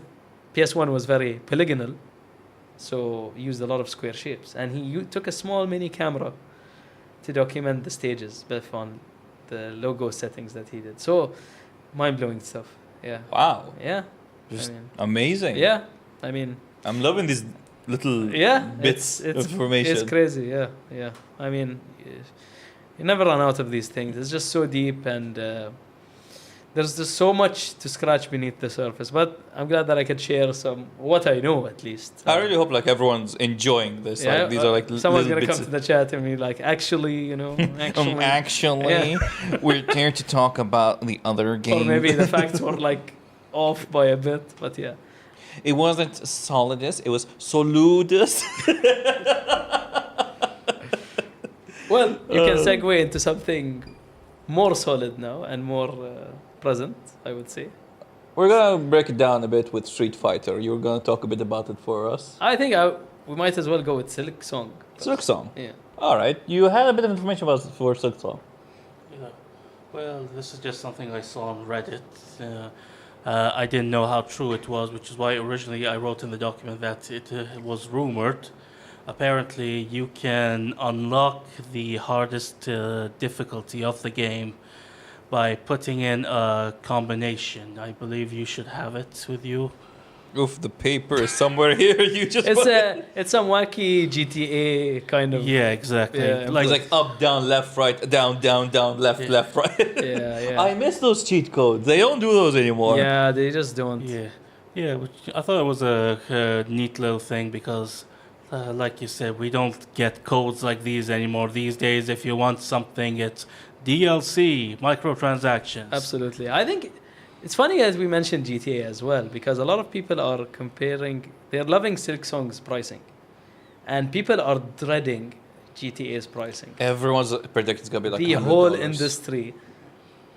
PS1 was very polygonal, so he used a lot of square shapes. And he took a small mini camera to document the stages based on the logo settings that he did. So, mind-blowing stuff. Yeah. Wow. Yeah. Just I mean, amazing. yeah. I mean, I'm loving these little bits of information. It's crazy. Yeah. I mean, you never run out of these things. It's just so deep, and there's just so much to scratch beneath the surface. But I'm glad that I could share some what I know, at least. I really hope like everyone's enjoying this. Yeah, Like, these are like someone's little gonna bits come to the chat and be like, actually, actually, we're here to talk about the other game. or maybe the facts were like off by a bit. But yeah. It wasn't solidus, it was soludus. Well, you can segue into something more solid now and more present, I would say. We're gonna break it down a bit with Street Fighter. You're gonna talk a bit about it for us. I think we might as well go with Silksong. Silksong. Yeah. Alright, you had a bit of information about for Silksong. Yeah. Well, this is just something I saw on Reddit. I didn't know how true it was, which is why originally I wrote in the document that it was rumored. Apparently, you can unlock the hardest difficulty of the game by putting in a combination. I believe you should have it with you. Oof, the paper is somewhere here. You just It's some wacky GTA kind of. Yeah, exactly. Yeah, it's like up, down, left, right, down, left, Yeah. left, right. Yeah. I miss those cheat codes. They don't do those anymore. Yeah, they just don't. Yeah. Which I thought it was a neat little thing because, like you said, we don't get codes like these anymore. These days, if you want something, it's DLC, microtransactions. Absolutely. I think it's funny as we mentioned GTA as well, because a lot of people are comparing, they're loving Silksong's pricing. And people are dreading GTA's pricing. Everyone's predicting it's gonna be like The $100. whole industry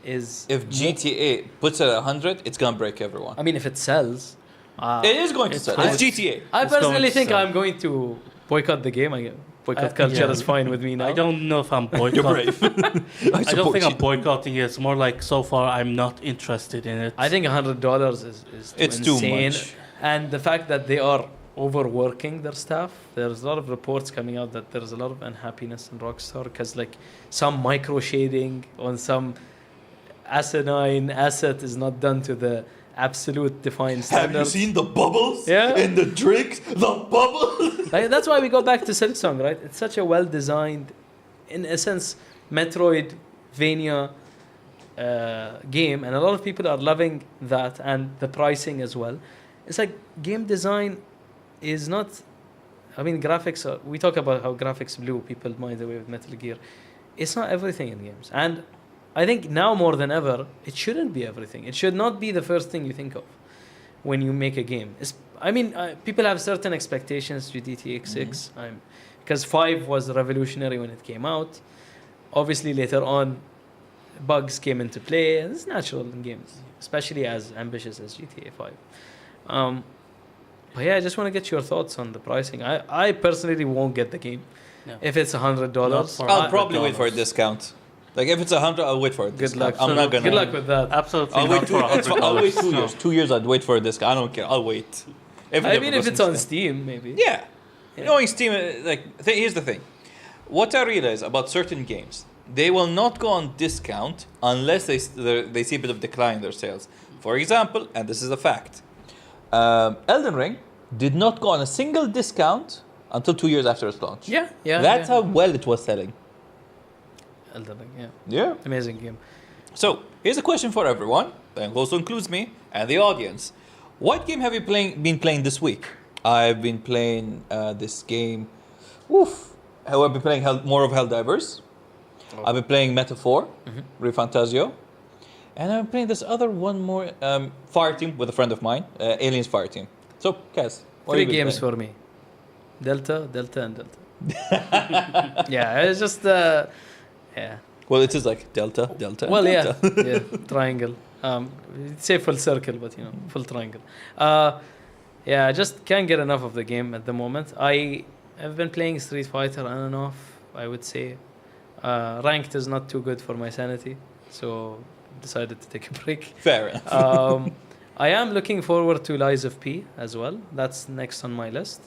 is... If GTA puts it at 100, it's gonna break everyone. I mean, if it sells... It is going to sell. high. It's GTA. I It's going personally to think sell. I'm going to boycott the game. Boycott culture yeah. is fine with me now. I don't know if I'm boycotting. You're brave. I don't think I'm boycotting it. It's more like so far I'm not interested in it. I think $100 is It's insane. too much. And the fact that they are overworking their staff, there's a lot of reports coming out that there's a lot of unhappiness in Rockstar because like some micro shading on some asinine asset is not done to the absolute defined Have standards. you seen the bubbles Yeah. in the drinks? The bubbles. Like, that's why we go back to Silksong, right? It's such a well-designed, in essence, Metroidvania game, and a lot of people are loving that and the pricing as well. It's like game design is not. I mean, graphics are. We talk about how graphics blew people mind away with Metal Gear. It's not everything in games, and I think now more than ever, it shouldn't be everything. It should not be the first thing you think of when you make a game. People have certain expectations to GTA 6. Because 5 was revolutionary when it came out. Obviously, later on, bugs came into play. And it's natural in games, especially as ambitious as GTA 5. But yeah, I just want to get your thoughts on the pricing. I personally won't get the game. Yeah. If it's $100, I'll probably wait for a discount. Like if it's 100, I'll wait for a discount. good luck. I'm not gonna. Good luck with that. Absolutely I'll not wait, for I'll wait $100. 2 years. 2 years, I'd wait for a discount. I don't care. I'll wait. If it's on Steam, maybe. Yeah. Yeah. Knowing Steam, here's the thing. What I realize about certain games, they will not go on discount unless they see a bit of decline in their sales. For example, and this is a fact, Elden Ring did not go on a single discount until 2 years after its launch. Yeah. That's how well it was selling. Elden Ring, yeah. Yeah. Amazing game. So, here's a question for everyone, that also includes me and the audience. What game have you been playing this week? I've been playing this game. I've been playing more of Helldivers. Oh. I've been playing Metaphor, Refantasio. And I've been playing this other one more, Fireteam with a friend of mine, Aliens Fireteam. So, Kaz, what 3 have you been games playing? for me. Delta, and Delta. Yeah, it's just yeah. Well, it is like Delta, Delta, Well, Delta. yeah, triangle. Say full circle, but full triangle. Yeah, I just can't get enough of the game at the moment. I have been playing Street Fighter on and off, I would say. Ranked is not too good for my sanity, so decided to take a break. Fair enough. I am looking forward to Lies of P as well. That's next on my list.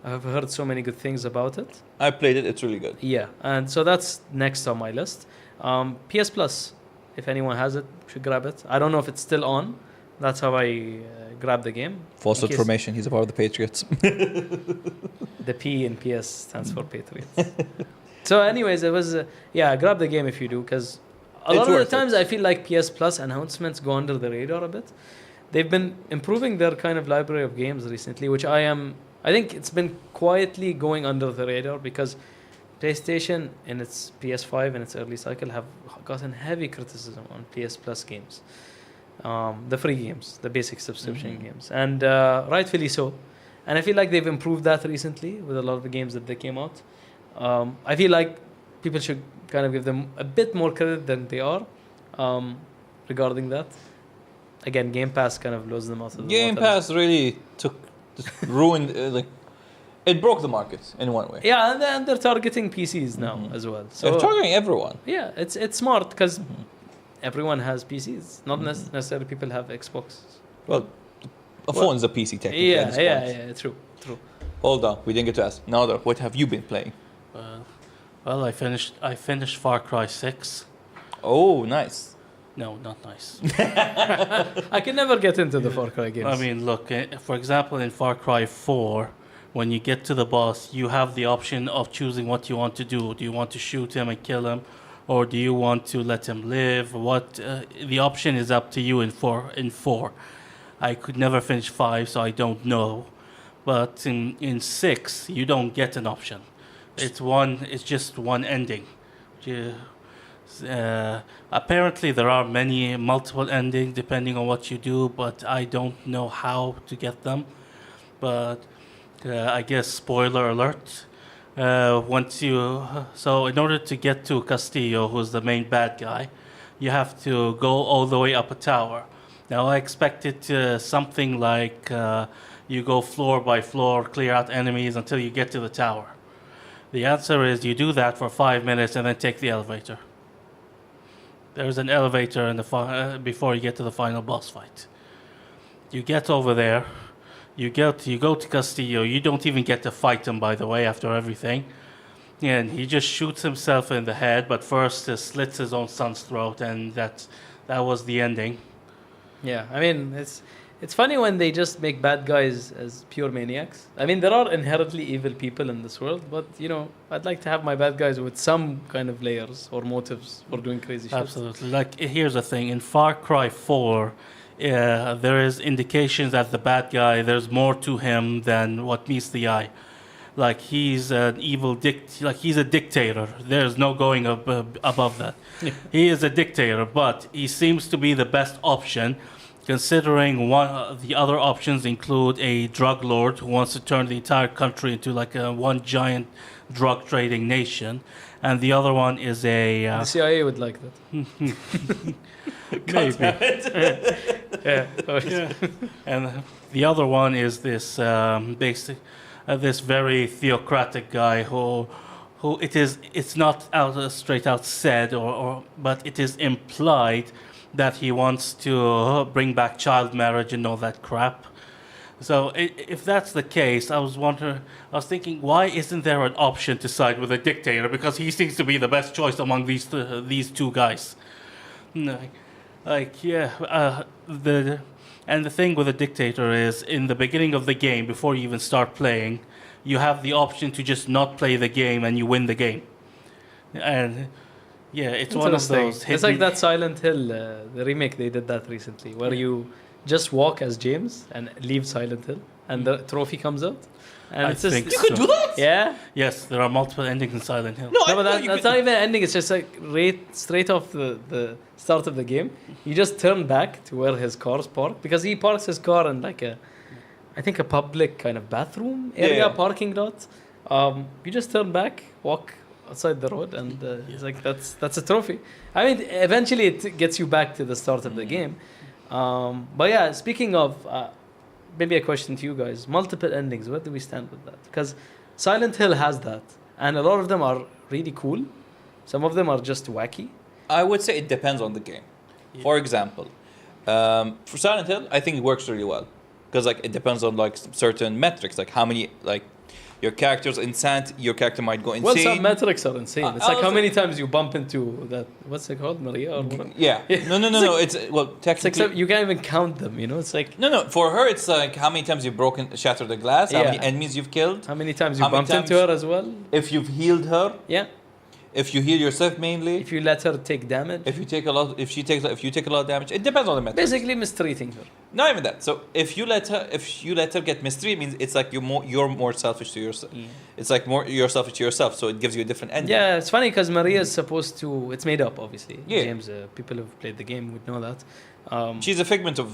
I've heard so many good things about it. I played it, it's really good. Yeah, and so that's next on my list. PS Plus, if anyone has it, should grab it. I don't know if it's still on. That's how I grabbed the game. False In case- information, he's a part of the Patriots. The P in PS stands for Patriots. So anyways, it was, grab the game if you do, because a It's lot of the worth times I feel like PS Plus announcements go under the radar a bit. They've been improving their kind of library of games recently, which I think it's been quietly going under the radar because PlayStation in its PS5 in its early cycle have gotten heavy criticism on PS Plus games. The free games, the basic subscription games, and rightfully so. And I feel like they've improved that recently with a lot of the games that they came out. I feel like people should kind of give them a bit more credit than they are regarding that. Again, Game Pass kind of blows them out of the Game water. Pass really ruined, it broke the market in one way. Yeah, and they're targeting PCs now as well. So they're targeting everyone. Yeah, it's smart because everyone has PCs. Not necessarily people have Xbox. Well, a phone is a PC technically. at this point. Yeah, true. Hold on, we didn't get to ask. Nader, what have you been playing? Well, I finished Far Cry 6. Oh, nice. No, not nice. I can never get into the Far Cry games. I mean, look, for example, in Far Cry 4, when you get to the boss, you have the option of choosing what you want to do. Do you want to shoot him and kill him? Or do you want to let him live? The option is up to you in 4. I could never finish 5, so I don't know. But in 6, you don't get an option. It's just one ending. Apparently there are multiple endings depending on what you do, but I don't know how to get them. But I guess spoiler alert. So in order to get to Castillo, who's the main bad guy, you have to go all the way up a tower. Now I expected something like you go floor by floor, clear out enemies until you get to the tower. The answer is you do that for 5 minutes and then take the elevator. There's an elevator in before you get to the final boss fight. You get over there. You go to Castillo. You don't even get to fight him, by the way, after everything. And he just shoots himself in the head, but first slits his own son's throat, and that was the ending. Yeah, I mean, it's funny when they just make bad guys as pure maniacs. I mean, there are inherently evil people in this world, but, I'd like to have my bad guys with some kind of layers or motives for doing crazy shit. Absolutely. Like, here's the thing. In Far Cry 4, there is indications that the bad guy, there's more to him than what meets the eye. like he's an evil like he's a dictator. There's no going above that. He is a dictator, but he seems to be the best option, considering the other options include a drug lord who wants to turn the entire country into like one giant drug trading nation, and the other one is a The CIA would like that. maybe. Yeah. Yeah. And the other one is this this very theocratic guy who it's not straight out said but it is implied that he wants to bring back child marriage and all that crap. So if that's the case, I was thinking, why isn't there an option to side with a dictator? Because he seems to be the best choice among these two guys. The thing with a dictator is, in the beginning of the game, before you even start playing, you have the option to just not play the game and you win the game. And yeah, it's one of those. It's like that Silent Hill, the remake. They did that recently, where you just walk as James and leave Silent Hill, and the trophy comes out. And I it's just, think You could do that? yeah. Yes, there are multiple endings in Silent Hill. No, No, but thought you that's could- not even an ending. It's just like straight off the start of the game. You just turn back to where his car's parked, because he parks his car in like I think a public kind of bathroom area, Yeah. parking lot. You just turn back, walk outside the road, and it's like that's a trophy. I mean, eventually it gets you back to the start of the game. But yeah, speaking of, maybe a question to you guys: multiple endings. Where do we stand with that? Because Silent Hill has that, and a lot of them are really cool. Some of them are just wacky. I would say it depends on the game. For example, for Silent Hill, I think it works really well because like it depends on like certain metrics, like how many like your character's insane. Your character might go Well, insane. some metrics are insane. It's like how also- many times you bump into that. What's it called, Maria? Or whatever. Yeah. No. It's well It's technically. like you can't even count them. You know, it's like No. For her, it's like how many times you've shattered the glass, how Yeah. many enemies you've killed, how many times you How many bumped into times- her as well. if you've healed her, Yeah, if you heal yourself mainly, if you let her take damage. if you take a lot, if you take a lot of damage. It depends on the metrics. Basically mistreating her. Not even that. So if you let her get mistreated, it means it's like you're more selfish to yourself. It's like you're selfish to yourself. So it gives you a different ending. Yeah, it's funny because Maria is supposed to. It's made up, obviously. Yeah. James, people who've played the game would know that. She's a figment of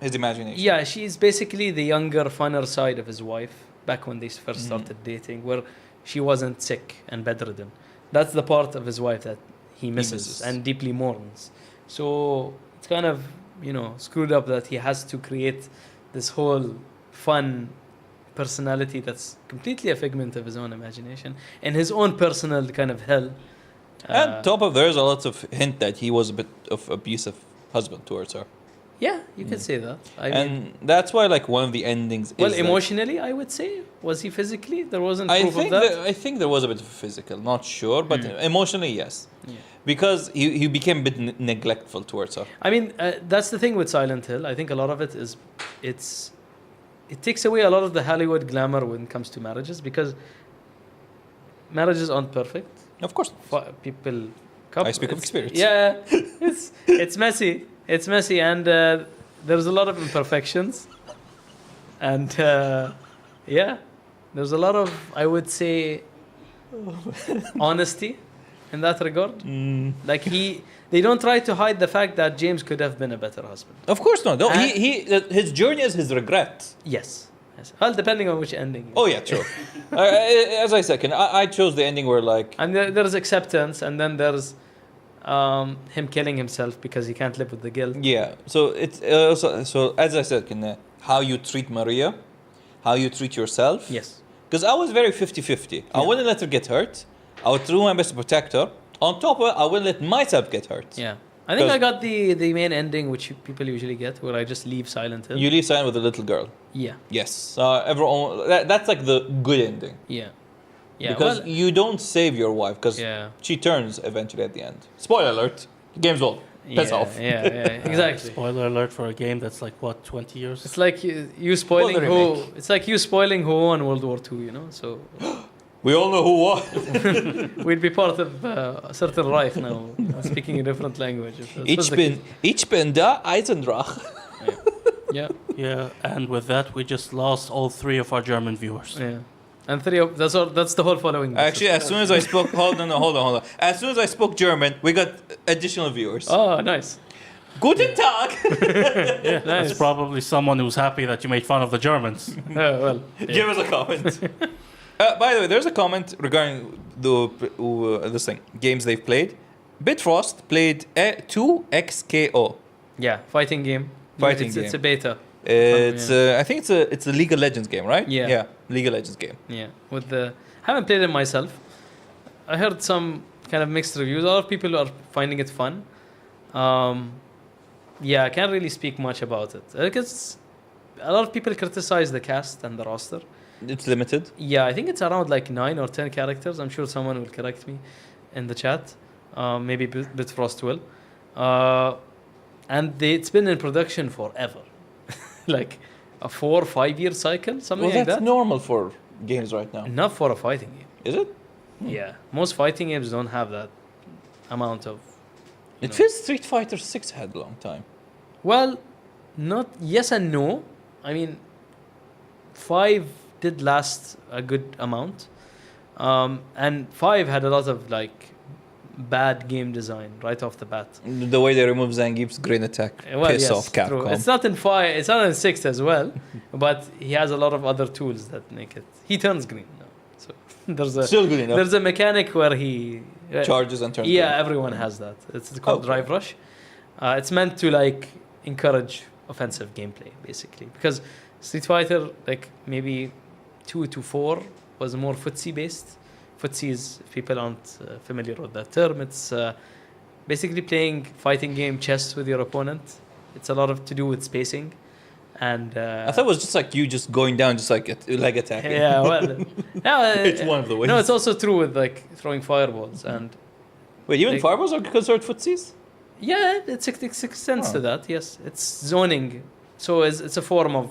his imagination. Yeah, she's basically the younger, funner side of his wife back when they first started dating, where she wasn't sick and bedridden. That's the part of his wife that he misses and deeply mourns. So it's kind of, screwed up that he has to create this whole fun personality that's completely a figment of his own imagination and his own personal kind of hell. And top of there's a lot of hint that he was a bit of abusive husband towards her. Yeah, you could say that. I mean, And that's why like one of the endings well, is that- emotionally, I would say. Was he physically? There wasn't I proof think of that. I think there was a bit of physical, not sure, but emotionally yes. Yeah. Because he became a bit neglectful towards her. I mean, that's the thing with Silent Hill. I think a lot of it is, it takes away a lot of the Hollywood glamour when it comes to marriages, because marriages aren't perfect. Of course. People, I speak of it's- experience. Yeah, it's messy. It's messy, and there's a lot of imperfections, and yeah, there's a lot of, I would say, honesty in that regard. Like they don't try to hide the fact that James could have been a better husband. Of course not. No, And- his journey is his regret. Yes. Well, depending on which ending. Oh yeah, true. As I said, I chose the ending where like And there's acceptance, and then there's him killing himself because he can't live with the guilt. yeah. So it's so as I said, how you treat Maria, how you treat yourself. Yes. Because I was very 50-50. I wouldn't let her get hurt. I would do my best to protect her. On top of it, I wouldn't let myself get hurt. Yeah. I think 'Cause- I got the main ending, which people usually get, where I just leave Silent Hill. You leave Silent with a little girl. Yeah. Yes. Everyone. That's like the good ending. Yeah. Yeah. Because well, you don't save your wife because yeah. she turns eventually at the end. Spoiler alert. Game's old. Piss off. Yeah. Exactly. Spoiler alert for a game that's like what, 20 years? It's like you spoiling Well, the who. remake. It's like you spoiling who won World War II. So We all know who won. we'd be part of a certain Reich now, speaking a different language. if this was the Ich bin da Eisendrach. case. Yeah. Yeah, and with that, we just lost all three of our German viewers. Yeah. And that's the whole following. Actually, as soon as I spoke, hold on. As soon as I spoke German, we got additional viewers. Oh, nice. Guten Tag. Yeah, Nice. that's probably someone who's happy that you made fun of the Germans. Well, Give us a comment. By the way, there's a comment regarding this thing, games they've played. Bitfrost played 2XKO. yeah, fighting game. Fighting It's a game. beta. It's I think it's a League of Legends game, right? Yeah. Yeah, League of Legends game. Yeah, haven't played it myself. I heard some kind of mixed reviews. A lot of people are finding it fun. Yeah, I can't really speak much about it because a lot of people criticize the cast and the roster. It's limited. Yeah, I think it's around like 9 or 10 characters. I'm sure someone will correct me in the chat. Maybe Bitfrost will. And it's been in production forever. Like a 4 or 5 year cycle, something Well, like that's that. normal for games right now. Not for a fighting game. Is it? Yeah, most fighting games don't have that amount of. It feels Street Fighter 6 had a long time. Well, not yes and no. I mean, 5 did last a good amount, and 5 had a lot of like bad game design right off the bat. The way they remove Zangief's green attack. Well, Piss yes, off, Capcom. true. It's not in 5. It's not in 6 as well, but he has a lot of other tools that make it. He turns green now, so Still good enough. there's a mechanic where he Charges and turns. Yeah, green. everyone has that. It's called Okay. Drive Rush. It's meant to like encourage offensive gameplay, basically, because Street Fighter, like maybe 2 to 4, was more footsie based. Footsie is, if people aren't familiar with that term, it's basically playing fighting game chess with your opponent. It's a lot of to do with spacing, and I thought it was just like you just going down, just like leg attacking. yeah, well, no, It's one of the ways. No, it's also true with like throwing fireballs and. Wait, even like- fireballs are considered footsies? Yeah, it extends to Oh. that. Yes, it's zoning, so it's a form of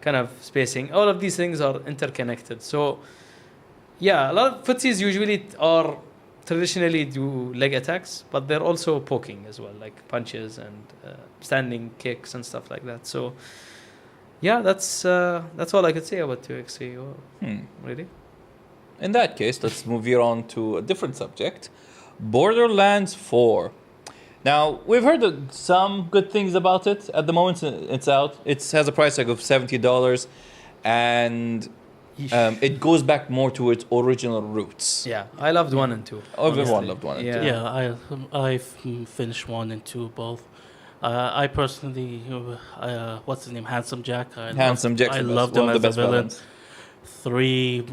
kind of spacing. All of these things are interconnected. So, yeah, a lot of footsies usually are traditionally do leg attacks, but they're also poking as well, like punches and standing kicks and stuff like that. So, yeah, that's all I could say about 2XAO. Really? In that case, let's move here on to a different subject. Borderlands 4. Now, we've heard some good things about it. At the moment it's out. It has a price tag of $70, and it goes back more to its original roots. Yeah, I loved 1 and 2. Everyone honestly. loved 1 and Yeah. 2. Yeah, I finished 1 and 2 both. I personally, what's his name, Handsome Jack. Handsome Jack's I the best, loved one him of the as best a villain. villains. 3,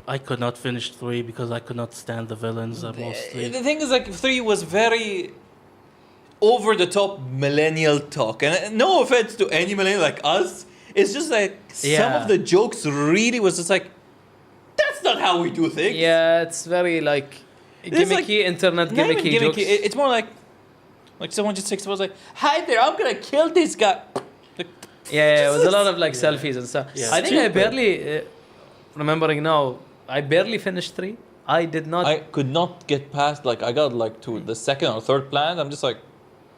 I could not finish 3 because I could not stand the villains mostly. The thing is, like, 3 was very over the top millennial talk, and no offense to any millennial like us, it's just like some Yeah. of the jokes really was just like, that's not how we do things. Yeah, it's very like It's like- gimmicky internet Not even gimmicky jokes. It's more like someone just takes was like, hi there, I'm gonna kill this guy. Like, Yeah, it was a lot of like selfies and stuff. Yeah. I think I Stupid. barely, remembering now, I barely finished 3. I did not. I could not get past, like, I got like to the second or third planet. I'm just like,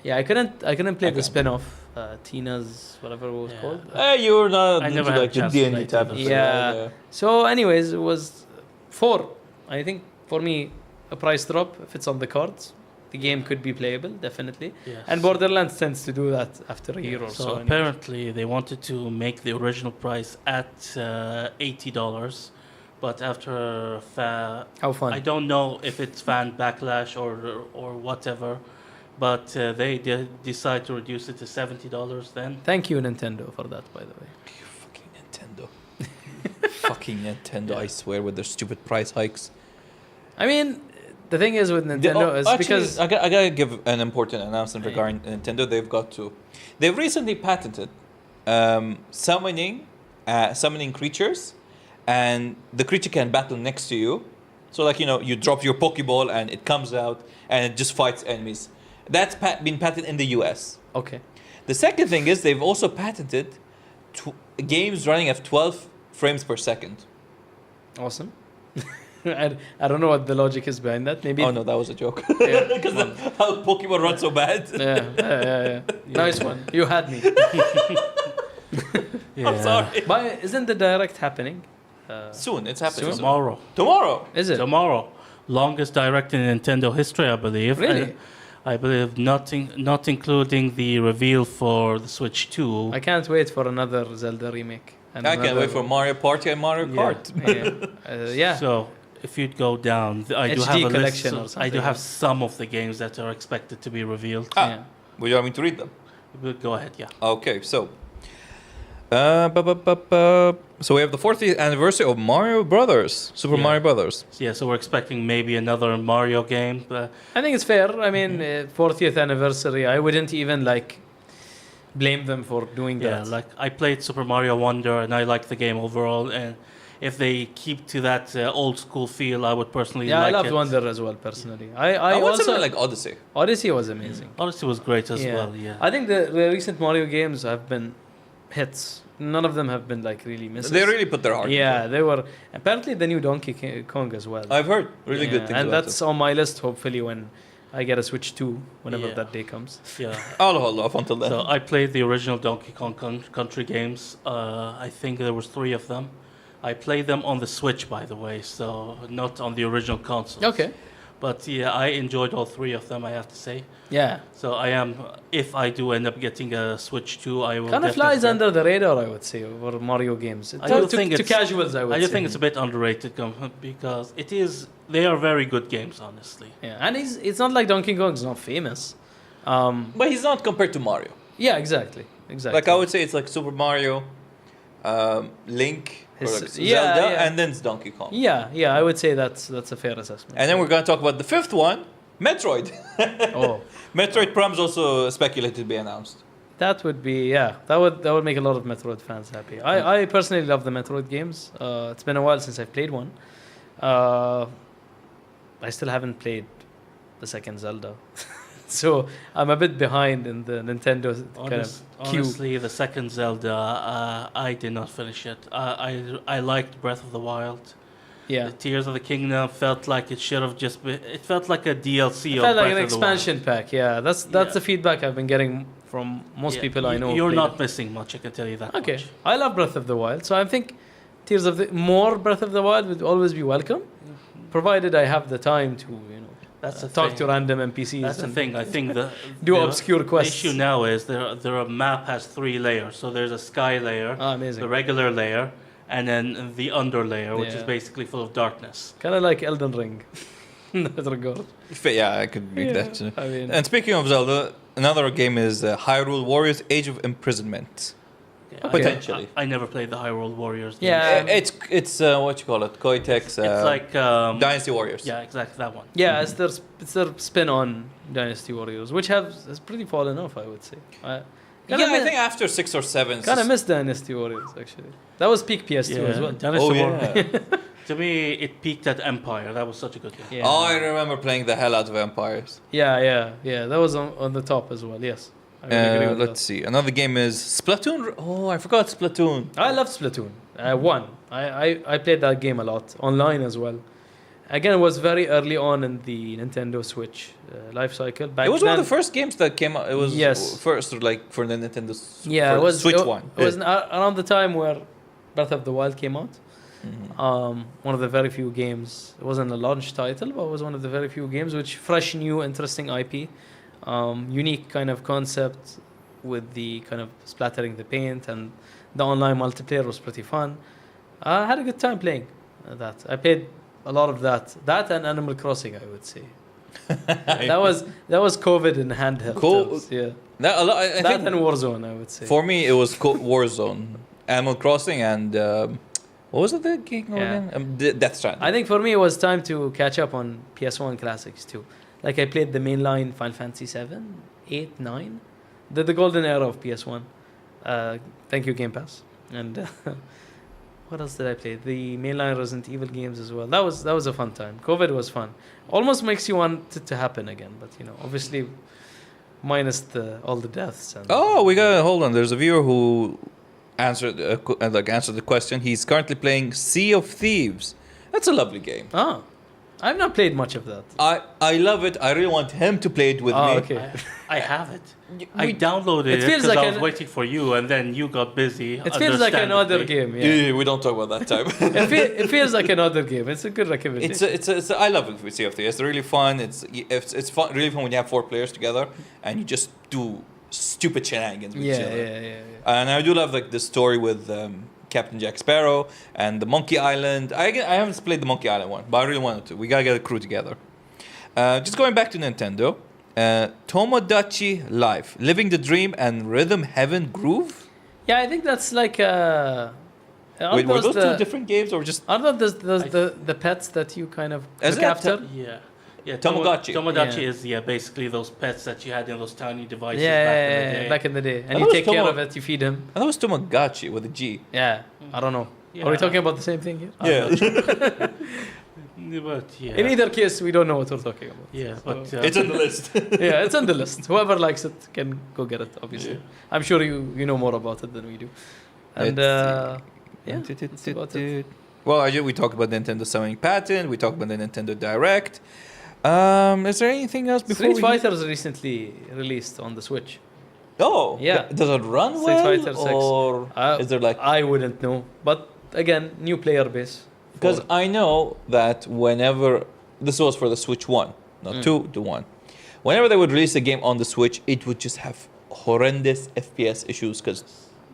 I couldn't play the Okay. spin-off, Tina's whatever it was Yeah. called. hey, you're not I into never had like a the chance to D&D play type of Tina. thing. Yeah. So, anyways, it was 4. I think for me, a price drop if it's on the cards. The game could be playable, definitely. Yes. And Borderlands tends to do that after a year or So so. anyways. apparently they wanted to make the original price at $80, but after How fun. I don't know if it's fan backlash or whatever, but they decide to reduce it to $70 then. Thank you, Nintendo, for that, by the way. You fucking Nintendo. Fucking Nintendo, I swear, with their stupid price hikes. I mean, the thing is with Nintendo is actually, because I gotta give an important announcement Hey. regarding Nintendo. They've recently patented summoning creatures, and the creature can battle next to you. So, like, you drop your Pokeball and it comes out and it just fights enemies. That's been patented in the US. okay, The second thing is they've also patented games running at 12 frames per second. awesome. I don't know what the logic is behind that. Maybe Oh no, that was a joke. Yeah, Because well, how Pokemon run so bad. yeah. Nice one. You had me. I'm sorry. But isn't the direct happening? Soon, it's happening. Soon? Tomorrow. Tomorrow. Is it? Tomorrow. Longest direct in Nintendo history, I believe. Really? And I believe not including the reveal for the Switch 2. I can't wait for another Zelda remake. And I can't wait for Mario Party and Mario Kart. Yeah. So if you'd go down, I do HD have a collection or list. I do something. have some of the games that are expected to be revealed. Yeah. Would you want me to read them? But go ahead, yeah. Okay, so. So we have the 40th anniversary of Mario Brothers, Super Yeah. Mario Brothers. Yeah, so we're expecting maybe another Mario game. I think it's fair. I mean, 40th anniversary. I wouldn't even like blame them for doing Yeah, that. like I played Super Mario Wonder and I like the game overall. And if they keep to that old school feel, I would personally Yeah, like I loved it. Wonder as well personally. I I want also something like Odyssey. Odyssey was amazing. Honestly, it was great as well. Yeah. I think the recent Mario games have been hits. None of them have been like really misses. They really put their heart Yeah, into they were. Apparently, the new Donkey Kong as well. it. I've heard really good things and about that's it. on my list. Hopefully, when I get a Switch 2, whenever Yeah. that day comes. Yeah. I'll hold off until then. So I played the original Donkey Kong Country games. I think there was 3 of them. I played them on the Switch, by the way, so not on the original console. Okay. But yeah, I enjoyed all 3 of them, I have to say. Yeah. So I am, if I do end up getting a Switch 2, I will. Kind of flies definitely- under the radar, I would say, for Mario games. I do to, think to it's- casuals, I would I say. do think it's a bit underrated because it is. They are very good games, honestly. Yeah, and it's not like Donkey Kong's not famous. But he's not compared to Mario. Yeah, exactly. Exactly. Like I would say it's like Super Mario, Link, or His- like yeah, Zelda, yeah. and then it's Donkey Kong. Yeah, I would say that's a fair assessment. And then we're going to talk about the 5th one, Metroid. Oh, Metroid Prime's also speculated to be announced. that would be that would make a lot of Metroid fans happy. I personally love the Metroid games. It's been a while since I've played one. I still haven't played the second Zelda, so I'm a bit behind in the Nintendo kind of queue. Honestly, the second Zelda, I did not finish it. I liked Breath of the Wild. Yeah, The Tears of the Kingdom felt like it should have just been. It felt like a DLC it of felt like Breath an of the Wild. expansion pack. Yeah, that's Yeah. the feedback I've been getting from most Yeah, people I know. who You're played not it. missing much, I can tell you that. Okay, much. I love Breath of the Wild, so I think Tears of the more Breath of the Wild would always be welcome, provided I have the time to That's the talk thing. to random NPCs. That's the and thing. I think do the obscure quests. The issue now is there map has 3 layers. So there's a sky layer, Amazing. the regular layer, and then the under layer, which is Yeah. basically full of darkness. Kind of like Elden Ring. In that regard. Yeah, I could read that. I mean, And speaking of Zelda, another game is Hyrule Warriors Age of Imprisonment. Yeah, Potentially. I never played the Hyrule Warriors. Game. Yeah. It's what you call it? Koitex. It's like Dynasty Warriors. yeah, exactly that one. yeah, it's their spin on Dynasty Warriors, which has pretty fallen off, I would say. I think after 6 or 7. Kind of missed Dynasty Warriors actually. That was peak PS2 as well. Dynasty Oh, Warriors. yeah. To me, it peaked at Empire. That was such a good game. Yeah. Oh, I remember playing the hell out of Empires. Yeah. That was on the top as well. Yes. I really agree with Let's see. Another game is Splatoon. Oh, I forgot Splatoon. I love Splatoon. One. I played that game a lot online as well. Again, it was very early on in the Nintendo Switch life cycle. Back It was then, one of the first games that came out. It was Yes. first, like for the Nintendo. Yeah, for it was Switch it, one. It was around the time where Breath of the Wild came out. One of the very few games. It wasn't a launch title, but it was one of the very few games which fresh, new, interesting IP, unique kind of concept with the kind of splattering the paint, and the online multiplayer was pretty fun. I had a good time playing that. I played a lot of that and Animal Crossing, I would say. that was COVID in handheld. Cool. terms, yeah. I That think and Warzone, I would say. for me it was Warzone, Animal Crossing, and what was it? The game Yeah. again? Death Stranding. I think for me it was time to catch up on PS1 classics too. Like I played the mainline Final Fantasy 7, 8, 9, the golden era of PS1. Thank you Game Pass. And what else did I play? The mainline Resident Evil games as well. That was a fun time. COVID was fun. Almost makes you want it to happen again, but obviously minus all the deaths. And Oh, we got hold on. There's a viewer who answered answered the question. He's currently playing Sea of Thieves. That's a lovely game. Ah, I've not played much of that. I love it. I really want him to play it with me. Okay. I have it. I downloaded It it feels because like I was an- waiting for you, and then you got busy. It feels like another understandably. game. Yeah. We don't talk about that time. It feels like another game. It's a good recommendation. I love it with Sea of Thieves. It's really fun. It's fun, really fun when you have 4 players together and you just do stupid shenanigans with each other. Yeah. And I do love like the story with Captain Jack Sparrow and the Monkey Island. I haven't played the Monkey Island one, but I really wanted to. We gotta get a crew together. Just going back to Nintendo, Tomodachi Life, Living the Dream and Rhythm Heaven Groove. Yeah, I think that's like. Wait, were those 2 different games or just? Are those the pets that you kind of Is look it? after? Yeah, Tamagotchi. Tamagotchi Yeah. is basically those pets that you had in those tiny devices Yeah, back in the day. back in the day. And I you thought take it was care of it, you feed him. I thought it was Tamagotchi with a G. Yeah, I don't know. Yeah. Are we talking about the same thing here? Yeah, But yeah, In either case, we don't know what we're talking about. yeah, but it's on the list. Yeah, it's on the list. Whoever likes it can go get it, obviously. Yeah. I'm sure you know more about it than we do. And yeah, that's about it. Well, we talked about Nintendo selling patent. We talked about the Nintendo Direct. Is there anything else before Street Fighter is recently released on the Switch. Oh, Yeah. Does it run Street well, Fighter 6. or is there like? I wouldn't know. But again, new player base. Because I know that whenever this was for the Switch 1, not 2, the 1. Whenever they would release a game on the Switch, it would just have horrendous FPS issues because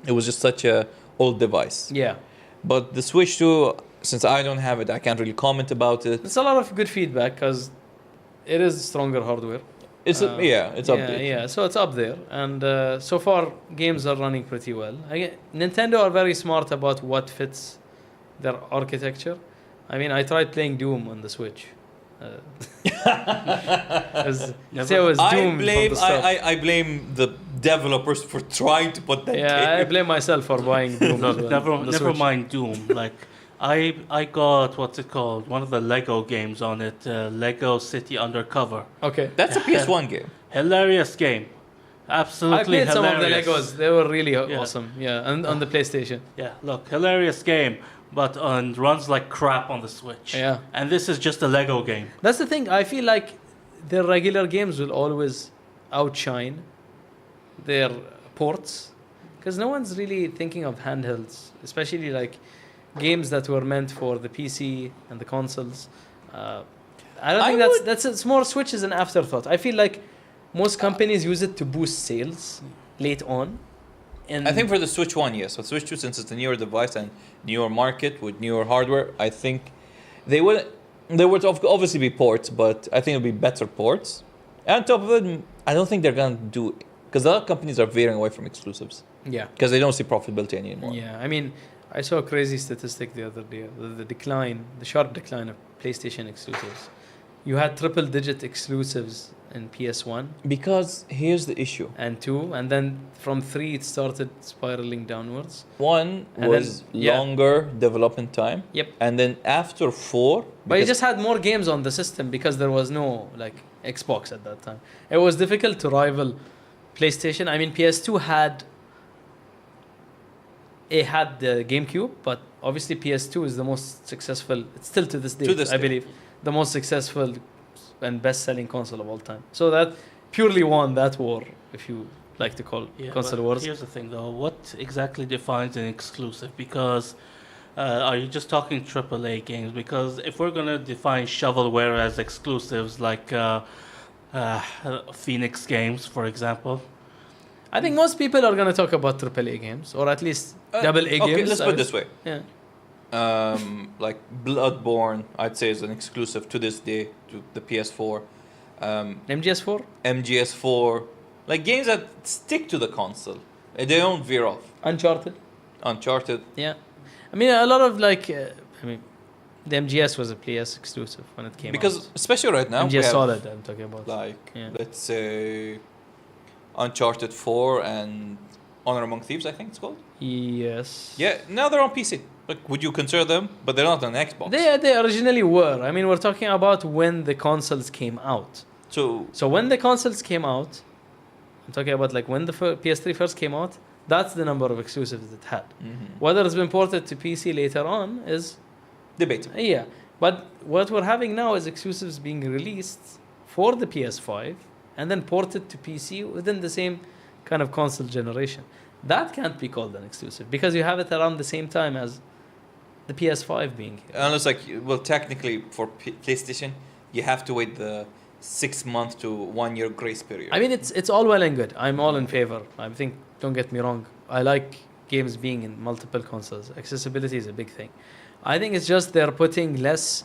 it was just such a old device. Yeah. But the Switch 2, since I don't have it, I can't really comment about it. It's a lot of good feedback because it is stronger hardware. It's it's updated. Yeah, so it's up there. And so far, games are running pretty well. Nintendo are very smart about what fits their architecture. I mean, I tried playing Doom on the Switch. Say it was Doom from the start. I blame the developers for trying to put that Yeah, I game. blame myself for buying Doom. as well on the never Switch. mind Doom. Like I got what's it called? One of the Lego games on it, Lego City Undercover. Okay. That's a PS1 game. Hilarious game, absolutely I played some hilarious. of the Legos. They were really Yeah. awesome. Yeah, and on the PlayStation. Yeah, look, hilarious game, but runs like crap on the Switch. Yeah. And this is just a Lego game. That's the thing. I feel like their regular games will always outshine their ports because no one's really thinking of handhelds, especially like games that were meant for the PC and the consoles. I don't think that's it's more Switch is an afterthought. I feel like most companies use it to boost sales late on. And I think for the Switch 1, yes. But Switch 2, since it's a newer device and newer market with newer hardware, I think there would obviously be ports, but I think it'll be better ports. And on top of it, I don't think they're going to do... Because a lot of companies are veering away from exclusives. yeah. Because they don't see profitability anymore. Yeah, I mean, I saw a crazy statistic the other day. The sharp decline of PlayStation exclusives. You had triple-digit exclusives in PS1 Because here's the issue. and 2, and then from 3 it started spiraling downwards. 1 And was then- yeah. longer development time. Yep. And then after 4... But you because- just had more games on the system because there was no like Xbox at that time. It was difficult to rival PlayStation. I mean, PS2 had the GameCube, but obviously PS2 is the most successful. It's still to this day, I believe, the most successful and best-selling console of all time. So that purely won that war, if you like to call console but wars. Here's the thing, though. What exactly defines an exclusive? Because are you just talking AAA games? Because if we're gonna define shovelware as exclusives, like Phoenix games, for example. I think most people are going to talk about AAA games, or at least double A games. Okay, let's put it this way. Yeah. Like Bloodborne, I'd say is an exclusive to this day to the PS4. MGS4? MGS4, like games that stick to the console. They don't veer off. Uncharted? Uncharted. Yeah. I mean, a lot of the MGS was a PS exclusive when it came Because out. especially right now, we MGS have, Solid, I'm talking about. like, Yeah. let's say, Uncharted 4 and Honor Among Thieves, I think it's called. Yes. Yeah, now they're on PC. Like, would you consider them? But they're not on Xbox. They originally were. I mean, we're talking about when the consoles came out. So when the consoles came out, I'm talking about like when the PS3 first came out, that's the number of exclusives it had. Mhm. Whether it's been ported to PC later on is Debatable. yeah. But what we're having now is exclusives being released for the PS5 and then ported to PC within the same kind of console generation. That can't be called an exclusive because you have it around the same time as the PS5 being here. Unless, like, well, technically for PlayStation, you have to wait the 6 month to 1 year grace period. I mean, it's all well and good. I'm all in favor. I think, don't get me wrong, I like games being in multiple consoles. Accessibility is a big thing. I think it's just they're putting less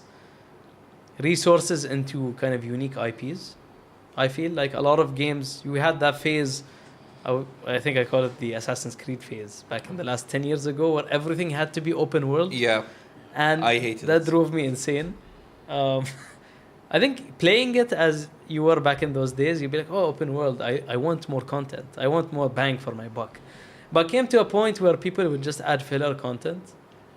resources into kind of unique IPs. I feel like a lot of games, we had that phase, I think I call it the Assassin's Creed phase, back in the last 10 years ago, where everything had to be open world. Yeah, And I hated that it. drove me insane. I think playing it as you were back in those days, you'd be like, oh, open world, I want more content. I want more bang for my buck. But came to a point where people would just add filler content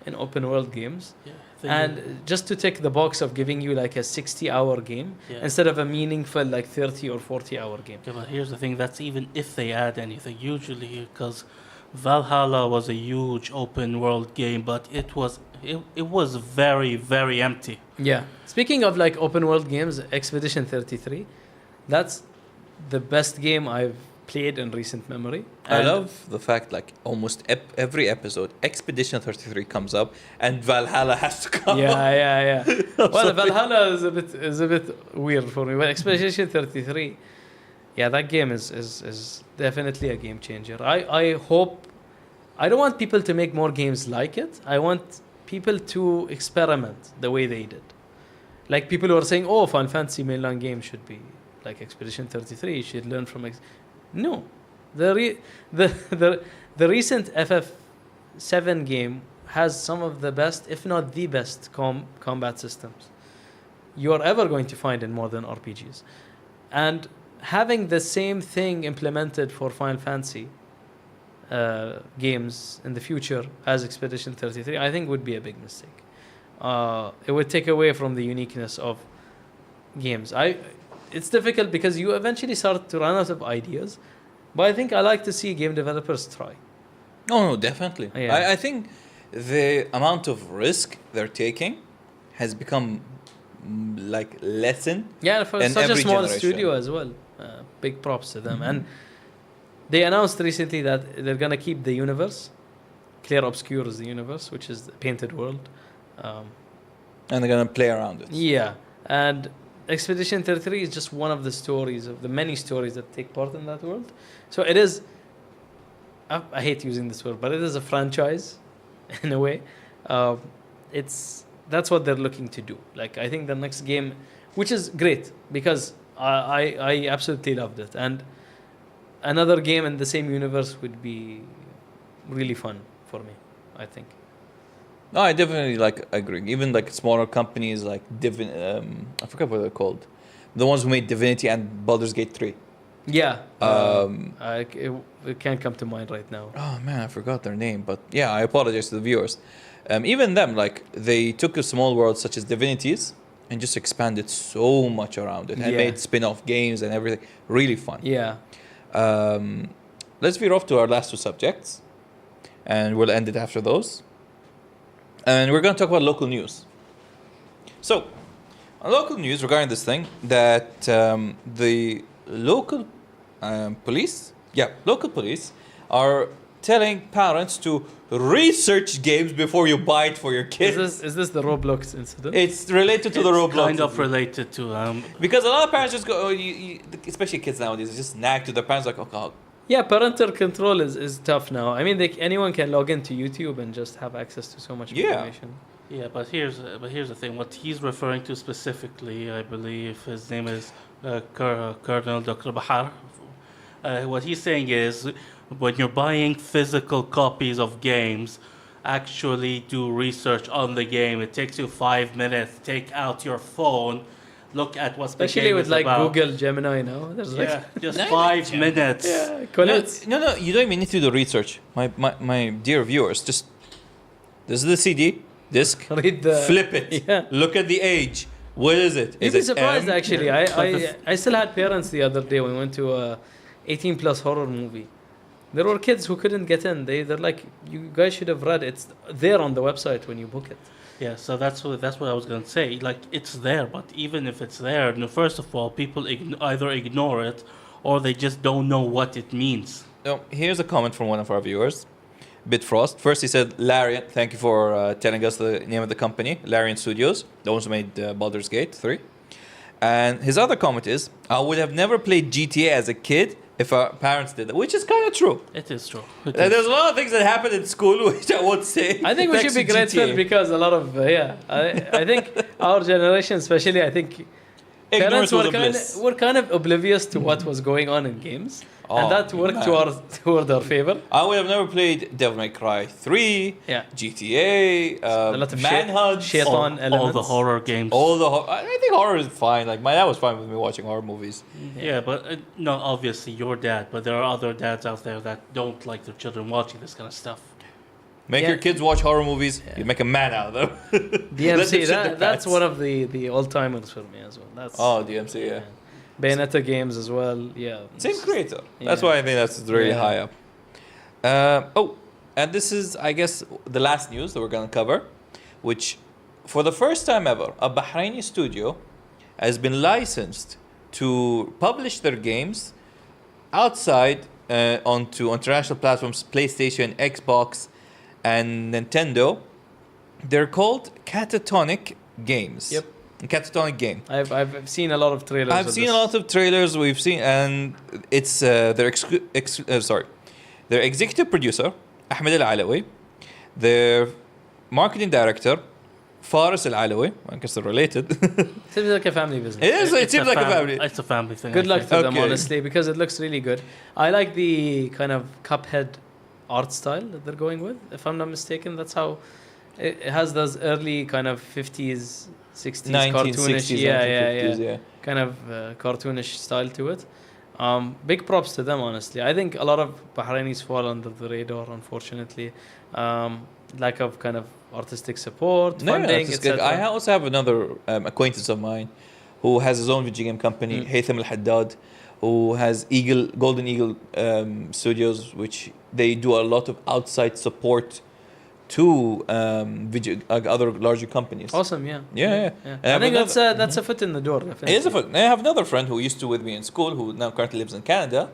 in open world games. Yeah, And just to tick the box of giving you like a 60-hour game yeah. instead of a meaningful like 30 or 40-hour game. Yeah, but here's the thing, that's even if they add anything. Usually, because Valhalla was a huge open world game, but it was very, very empty. Yeah. Speaking of like open world games, Expedition 33, that's the best game I've played in recent memory. I And love the fact, like, almost every episode, Expedition 33 comes up and Valhalla has to come up. Yeah. Well, Valhalla is a bit weird for me, but Expedition 33, yeah, that game is definitely a game changer. I hope, I don't want people to make more games like it. I want people to experiment the way they did. Like people who are saying, oh, Final Fantasy mainline game should be like Expedition 33. You should learn from No, the recent FF7 game has some of the best, if not the best, combat systems you are ever going to find in modern RPGs. And having the same thing implemented for Final Fantasy games in the future as Expedition 33, I think would be a big mistake. It would take away from the uniqueness of games. It's difficult because you eventually start to run out of ideas, but I think I like to see game developers try. No, definitely. Yeah. I think the amount of risk they're taking has become like lessened. Yeah, for in such a every small generation. studio as well. Big props to them. And they announced recently that they're going to keep the universe. Clear Obscure is the universe, which is the painted world. And they're gonna play around it. Yeah, and Expedition 33 is just one of the stories, of the many stories that take part in that world. So it is, I hate using this word, but it is a franchise in a way. That's what they're looking to do. Like, I think the next game, which is great because I absolutely loved it. And another game in the same universe would be really fun for me, I think. No, I definitely agree. Even like smaller companies like I forgot what they're called, the ones who made Divinity and Baldur's Gate 3. Yeah. It can't come to mind right now. Oh man, I forgot their name. But yeah, I apologize to the viewers. Even them, like, they took a small world such as Divinities and just expanded so much around it and made spin-off games and everything. Really fun. Yeah. Let's veer off to our last two subjects, and we'll end it after those. And we're going to talk about local news. So, local news regarding this thing, that the local police are telling parents to research games before you buy it for your kids. Is this the Roblox incident? It's related to the Roblox. Kind of related to Because a lot of parents just go, especially kids nowadays, just nag to their parents like, oh, Yeah, parental control is tough now. I mean, anyone can log into YouTube and just have access to so much information. yeah, but here's the thing. What he's referring to specifically, I believe his name is Colonel Dr. Bahar. What he's saying is, when you're buying physical copies of games, actually do research on the game. It takes you 5 minutes. Take out your phone. Look at what Especially the game with is like about. Google Gemini now. There's Just 5 minutes. No, you don't even need to do research. My dear viewers, just, this is the CD, disc, read the flip it, Yeah. look at the age. What is it? You'd Is be it surprised M? actually. I still had parents the other day when we went to a 18 plus horror movie. There were kids who couldn't get in. They're like, you guys should have read. It's there on the website when you book it. Yeah, so that's what I was gonna say. Like, it's there, but even if it's there, first of all, people either ignore it or they just don't know what it means. No, here's a comment from one of our viewers, Bitfrost. First, he said, Larian, thank you for telling us the name of the company, Larian Studios, the ones who made Baldur's Gate 3. And his other comment is, I would have never played GTA as a kid if our parents did that, which is kind of true. It is true. There's a lot of things that happen in school which I won't say. I think we should be grateful because a lot of I think our generation, especially, I think parents were kind of oblivious to what was going on in games, and that worked toward our favor. I would have never played Devil May Cry 3, GTA, a lot of Manhunt, shaitan elements. All the horror games. I think horror is fine. Like my dad was fine with me watching horror movies. Yeah, but no, obviously your dad, but there are other dads out there that don't like their children watching this kind of stuff. Make your kids watch horror movies. You make a man out of them. DMC, that's one of the all-timers for me as well. That's DMC, yeah. Bayonetta games as well, yeah. Same creator. That's why I think that's really high up. And this is, I guess, the last news that we're going to cover, which, for the first time ever, a Bahraini studio has been licensed to publish their games outside onto international platforms, PlayStation, Xbox, and Nintendo. They're called Catatonic Games. Yep. Catatonic Game. I've seen a lot of trailers. I've seen a lot of trailers. We've seen, and it's their executive producer Ahmed Al Alawi, their marketing director Faris Al Alawi. I guess they're related. Seems like a family business. It seems like a family. It's a family thing. Good luck to them, honestly, because it looks really good. I like the kind of Cuphead art style that they're going with. If I'm not mistaken, that's how it has those early kind of 50s. 60s cartoonish, yeah. Kind of cartoonish style to it. Big props to them, honestly. I think a lot of Bahrainis fall under the radar, unfortunately. Lack of kind of artistic support, funding, etc. I also have another acquaintance of mine who has his own video game company, Haytham Al Haddad, who has Golden Eagle Studios, which they do a lot of outside support to other larger companies. Awesome, yeah. I think that's a foot in the door. Definitely. It is a foot. I have another friend who used to with me in school, who now currently lives in Canada,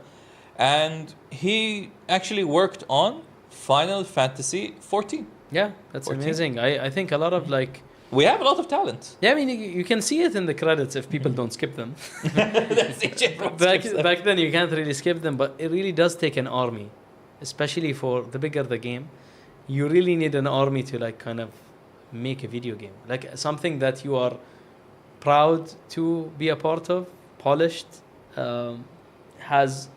and he actually worked on Final Fantasy 14. Yeah, that's 14. amazing. I think a lot of like. We have a lot of talent. Yeah, I mean, you can see it in the credits if people don't skip them. Back then, you can't really skip them, but it really does take an army, especially for the bigger the game. You really need an army to like kind of make a video game, like something that you are proud to be a part of, polished, has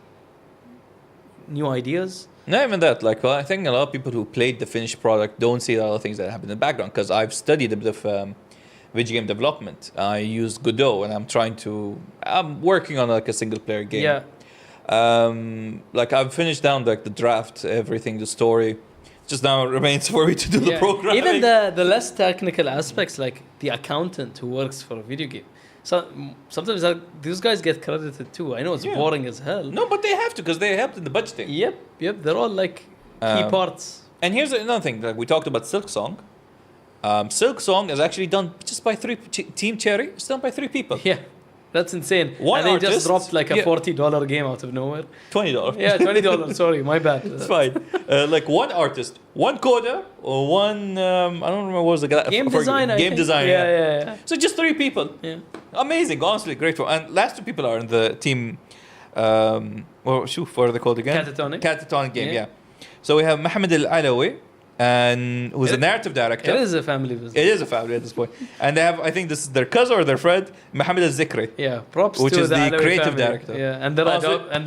new ideas. Not even that. Like, I think a lot of people who played the finished product don't see a lot of things that happen in the background. Because I've studied a bit of video game development. I use Godot, and I'm working on like a single player game. Yeah. Like I've finished down like the draft, everything, the story. Just now it remains for me to do the programming. Even the less technical aspects, like the accountant who works for a video game. So sometimes these guys get credited too. I know it's boring as hell. No, but they have to because they helped in the budgeting. Yep. They're all like key parts. And here's another thing. Like we talked about Silksong. Silksong is actually done just by Team Cherry. It's done by 3 people. Yeah. That's insane. One and they artist, just dropped like a $40 game out of nowhere. $20. Yeah, $20. Sorry, my bad. It's fine. Like one artist, one coder, or one I don't remember what was the guy. Game designer. Game designer. Yeah. So just 3 people. Yeah. Amazing. Honestly, grateful. And last 2 people are in the team. What are they called again? Catatonic Game. Yeah. So we have Mohammed Al Alawi, and who's a narrative director. It is a family business. It is a family at this point. And they have, I think this is their cousin or their friend, Mohammed Al Zikri. Yeah, props which to is the creative family. director. Yeah, and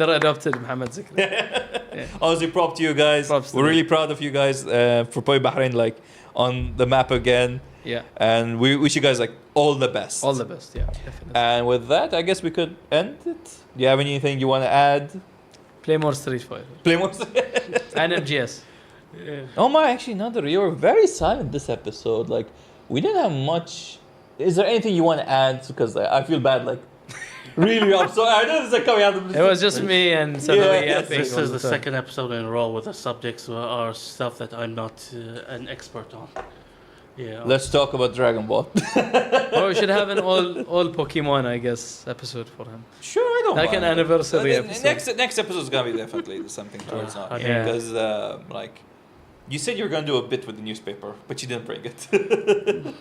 they're adopted Mohammed Zikri. Honestly, prop to you guys. We're really proud of you guys for putting Bahrain like on the map again. Yeah. And we wish you guys like all the best. All the best, yeah, definitely. And with that, I guess we could end it. Do you have anything you want to add? Play more Street Fighter. Play more. And MGS. Yeah. Oh my, actually, Nader, you were very silent this episode. Like, we didn't have much. Is there anything you want to add? Because I feel bad, like, Really, I'm sorry. I know this is coming out of It was just me and suddenly Yeah, yapping This all is the time. second episode in a row where the subjects are stuff that I'm not an expert on. Yeah. Let's talk about Dragon Ball. Oh, we should have an all Pokemon, I guess, episode for him. Sure, I don't Like mind. an anniversary Uh, episode. Next episode is gonna be definitely something towards now. Yeah. Because like you said you were gonna do a bit with the newspaper, but you didn't bring it.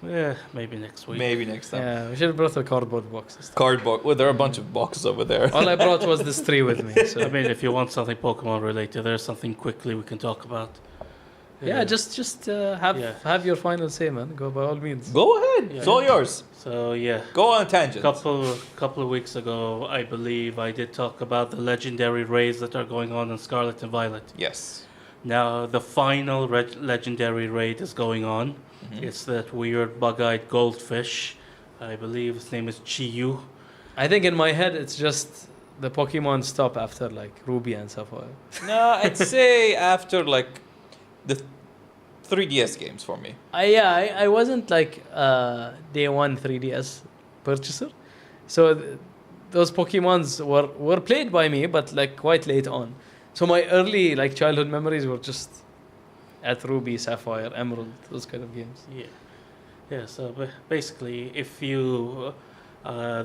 Yeah, maybe next week. Maybe next time. Yeah, we should have brought the cardboard boxes. Cardboard. Well, there are a bunch of boxes over there. All I brought was this tree with me. So. I mean, if you want something Pokemon related, there's something quickly we can talk about. Yeah, just have your final say, man. Go by all means. Go ahead. Yeah. It's all yours. So yeah, Go on a tangent. couple of weeks ago, I believe I did talk about the legendary raids that are going on in Scarlet and Violet. Yes. Now the final legendary raid is going on. Mhm. It's that weird bug-eyed goldfish. I believe his name is Chiyu. I think in my head it's just the Pokemon stop after like Ruby and Sapphire. No, I'd say after like the 3DS games for me. I wasn't like day one 3DS purchaser, so those Pokemons were played by me, but like quite late on. So my early like childhood memories were just at Ruby, Sapphire, Emerald, those kind of games. Yeah. So basically, if you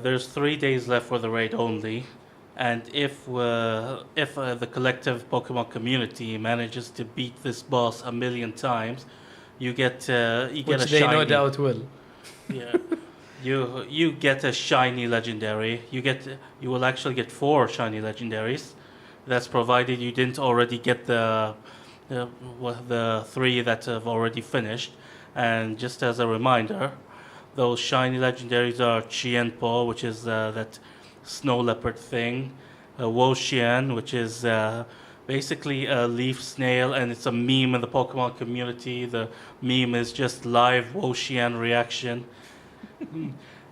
there's 3 days left for the raid only, and if the collective Pokemon community manages to beat this boss 1,000,000 times, you get a Which they shiny. no doubt will. Yeah. You get a shiny legendary. You will actually get 4 shiny legendaries. That's provided you didn't already get the 3 that have already finished. And just as a reminder, those shiny legendaries are Chienpo, which is that snow leopard thing, Wo-Xian, which is basically a leaf snail, and it's a meme in the Pokemon community. The meme is just live Wo-Xian reaction.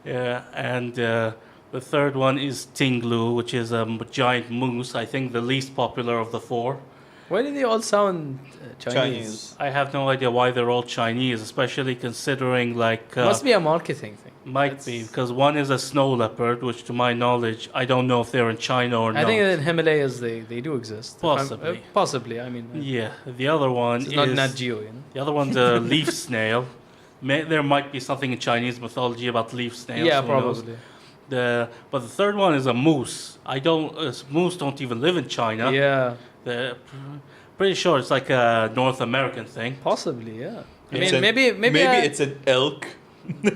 And the third one is Tinglu, which is a giant moose. I think the least popular of the 4. Why do they all sound Chinese? I have no idea why they're all Chinese, especially considering like Must be a marketing thing. might be because one is a snow leopard, which to my knowledge I don't know if they're in China or not. I think in Himalayas they do exist. If I'm- Possibly. possibly. I mean, Yeah, the other one it's is not Nat Geo, you know. the other one's a leaf snail. There might be something in Chinese mythology about leaf snails. Yeah, who knows? probably. But the third one is a moose. Moose don't even live in China. Yeah, Pretty sure it's like a North American thing. possibly. Yeah. I It's mean, an- maybe it's an elk.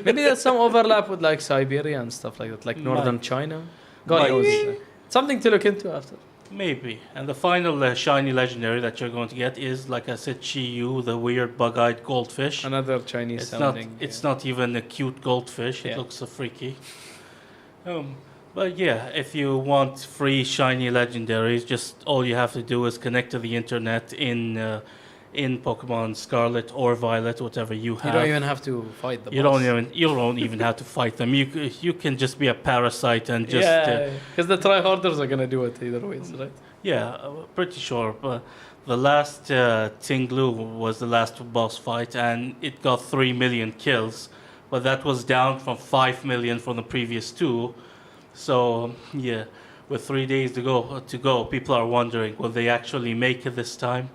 maybe there's some overlap with like Siberia and stuff like that, like northern China. God Might knows. be. Something to look into after. Maybe. And the final shiny legendary that you're going to get is, like I said, Chiyu, the weird bug-eyed goldfish. Another Chinese It's not. sounding. It's not even a cute goldfish. It Yeah. looks so freaky. But yeah, if you want free shiny legendaries, just all you have to do is connect to the internet in Pokemon Scarlet or Violet, whatever you have. You don't even have to fight the You boss. don't even have to fight them. You can just be a parasite and just because the tryharders are gonna do it either ways, right? pretty sure. But the last Tinglu was the last boss fight, and it got 3 million kills, but that was down from 5 million from the previous 2. So yeah, with 3 days to go, people are wondering, will they actually make it this time?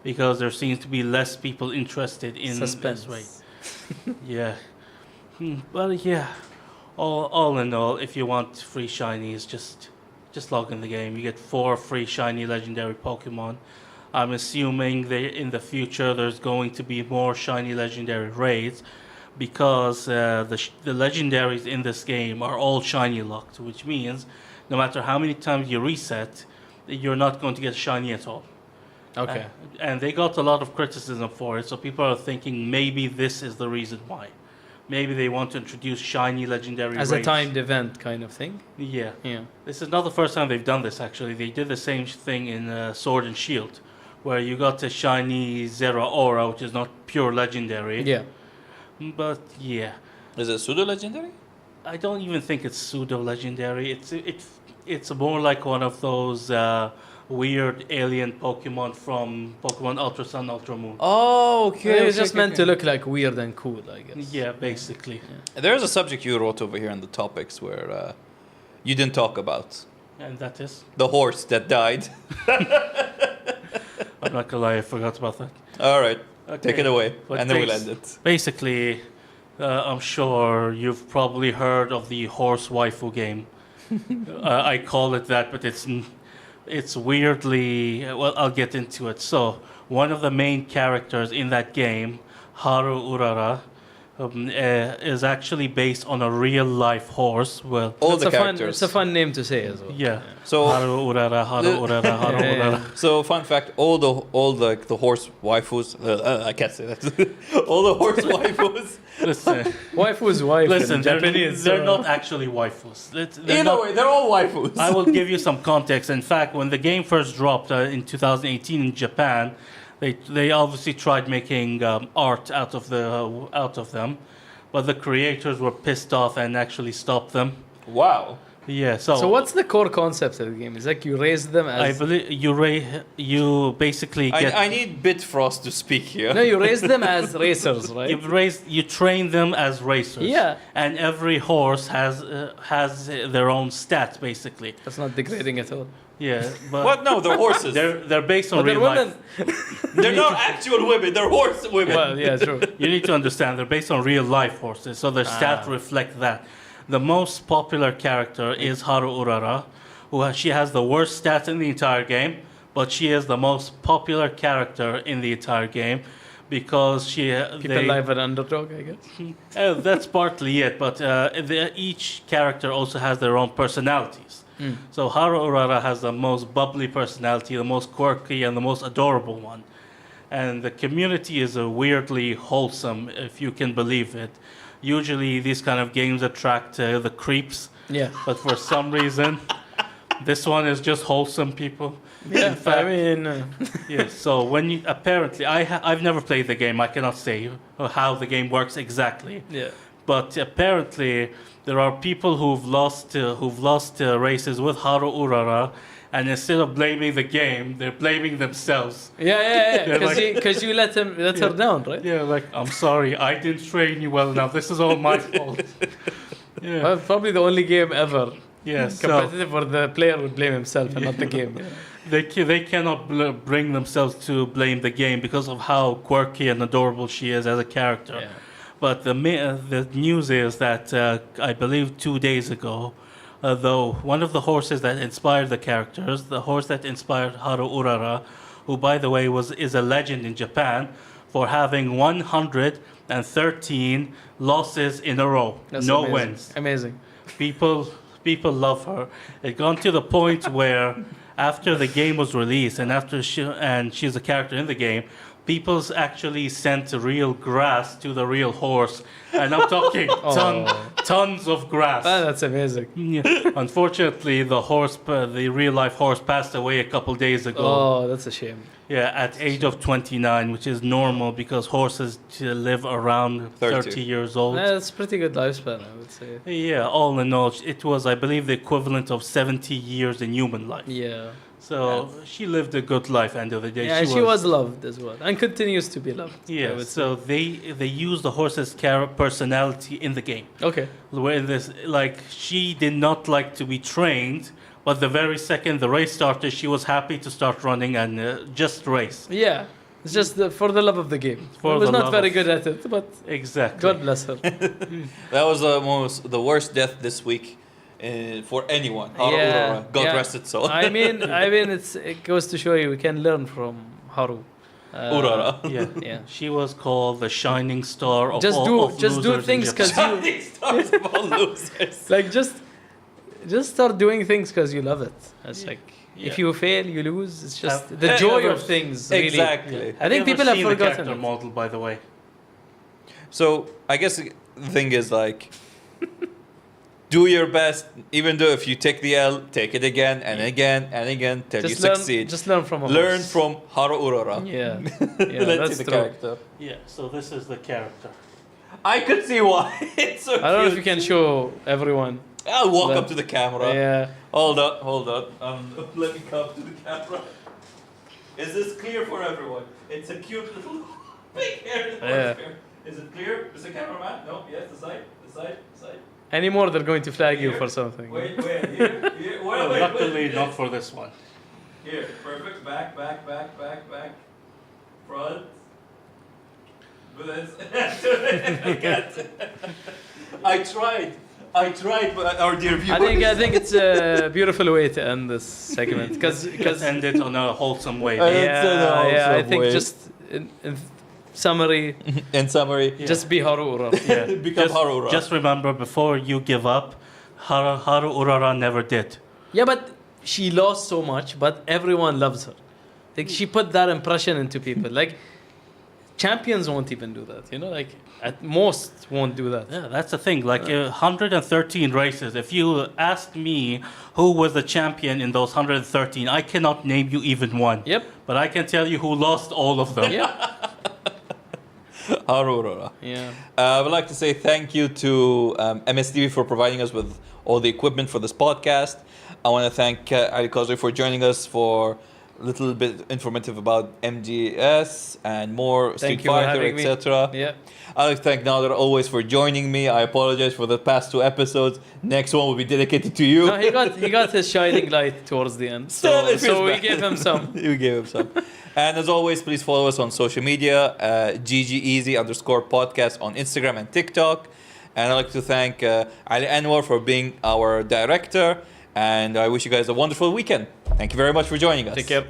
Because there seems to be less people interested in Suspense. this rate. Yeah. But yeah, all in all, if you want free shinies, just log in the game. You get 4 free shiny legendary Pokemon. I'm assuming that in the future there's going to be more shiny legendary raids, because the legendaries in this game are all shiny locked, which means no matter how many times you reset, you're not going to get shiny at all. Okay. And they got a lot of criticism for it, so people are thinking maybe this is the reason why. Maybe they want to introduce shiny legendary As a raids. timed event kind of thing. Yeah. Yeah. This is not the first time they've done this, actually. They did the same thing in Sword and Shield, where you got a shiny Zera Aura, which is not pure legendary. Yeah. But yeah, Is it pseudo legendary? I don't even think it's pseudo-legendary. It's more like one of those weird alien Pokemon from Pokemon Ultra Sun, Ultra Moon. Oh, It was just meant to look like weird and cool, I guess. Yeah, basically. There's a subject you wrote over here in the topics where you didn't talk about. And that is. The horse that died. I'm not gonna lie, I forgot about that. All right, take Okay. it away, But and then we'll end it. Basically, I'm sure you've probably heard of the horse waifu game. I call it that, but it's weirdly, well, I'll get into it. So, one of the main characters in that game, Haru Urara, is actually based on a real life horse. Well, All It's the a fun, characters. it's a fun name to say as well. yeah. So, Haru Urara, Haru Urara, Haru Yeah. Urara. so fun fact: all the horse waifus. I can't say that. All the horse waifus. Listen, Waifu's wife listen, in they're, Japanese. they're not actually waifus. They're Either not- way, they're all waifus. I will give you some context. In fact, when the game first dropped in 2018 in Japan, they obviously tried making art out of them, but the creators were pissed off and actually stopped them. Wow. Yeah. So what's the core concept of the game? It's like you raise them I as believe you basically get. I need Bitfrost to speak here. no, you raise them as racers, right? You train them as racers. Yeah. And every horse has their own stats basically. That's not degrading at all. Yeah. But What? No, they're horses. they're based on But they're real life. women. They're not actual women. They're horse women. Well, yeah, true. You need to understand they're based on real life horses, so their stats reflect that. The most popular character is Haru Urara, she has the worst stats in the entire game, but she is the most popular character in the entire game because People live an underdog, I guess. that's partly it, but each character also has their own personalities. So Haru Urara has the most bubbly personality, the most quirky, and the most adorable one. And the community is weirdly wholesome, if you can believe it. Usually these kind of games attract the creeps, Yeah. but for some reason, this one is just wholesome people. Yeah, fact- I mean, Yes. So when you apparently, I've never played the game. I cannot say how the game works exactly. yeah. But apparently, there are people who've lost races with Haru Urara, and instead of blaming the game, they're blaming themselves. Yeah, Yeah, like- because you let her down, right? Yeah, like I'm sorry, I didn't train you well enough. This is all my fault. Yeah, Well, probably the only game ever yeah. So competitive where the player would blame himself and not the game. they cannot bring themselves to blame the game because of how quirky and adorable she is as a character. Yeah. But the news is that I believe 2 days ago, though one of the horses that inspired the characters, the horse that inspired Haru Urara, who by the way is a legend in Japan for having 113 losses in a row, That's no amazing. wins. Amazing. People love her. It gone to the point where after the game was released and she's a character in the game, people's actually sent real grass to the real horse, and I'm talking tons of grass. That's amazing. Yeah. Unfortunately, the real life horse passed away a couple days ago. Oh, that's a shame. Yeah, at age of 29, which is normal because horses live around 30 years old. That's pretty good lifespan, I would say. Yeah, all in all, it was, I believe, the equivalent of 70 years in human life. Yeah. So she lived a good life. End of the day, Yeah, she was loved as well, and continues to be loved. I Yeah, would so they use the horse's personality in the game. say. Okay. Where this, like, she did not like to be trained, but the very second the race started, she was happy to start running and just race. Yeah. It's just for the love of the game. For She was the not love very of- good at it, but Exactly. God bless her. That was the worst death this week for anyone. Haru Urara. God rest its soul. I mean, it goes to show you we can learn from Haru. Urara. Yeah, Yeah. she was called the shining star of Just all do- of just do losers in things Japan. 'cause you- These stars of all losers. Like just start doing things because you love it. It's like Yeah. if you fail, you lose. It's just Have- the Have joy you of ever- things. Really. Exactly. I think people have seen the forgotten character it. model, by the way. So I guess the thing is like, do your best, even though if you take the L, take it again and again and again till you succeed. Just learn from a Learn horse. from Haru Urara. Yeah, yeah, Let's that's see the true. character. Yeah, so this is the character. I could see why. It's so I don't know if cute. you can show everyone. I'll walk But- up to the camera. Yeah. Hold on. Let me come to the camera. Is this clear for everyone? It's a cute little big hair. Yeah. Is it clear? Is the cameraman? No. Yes. The side. Anymore, they're going to flag you for something. Wait, here. Luckily, not for this one. Here, perfect. Back. Front. I tried, but our dear viewers. I think it's a beautiful way to end this segment because End it on a wholesome way. I think just in summary, just be Haru Urara. Yeah. Become Haru Urara. Just remember, before you give up, Haru Urara never did. Yeah, but she lost so much, but everyone loves her. Like she put that impression into people. Like champions won't even do that. Like at most won't do that. Yeah, that's the thing. Like 113 races. If you asked me who was the champion in those 113, I cannot name you even one. Yep. But I can tell you who lost all of them. Yeah. Haru Urara. Yeah. I would like to say thank you to MSTV for providing us with all the equipment for this podcast. I want to thank Ali Qadri for joining us for a little bit informative about MGS and more Thank Street you for Fighter, having me. etc. Yeah. I'd like to thank Nader always for joining me. I apologize for the past 2 episodes. Next one will be dedicated to you. No, he got his shining light towards the end. Still, it feels So we bad. gave him some. We gave him some. And as always, please follow us on social media, GGEasy_podcast on Instagram and TikTok. And I'd like to thank Ali Anwar for being our director. And I wish you guys a wonderful weekend. Thank you very much for joining us. Take care.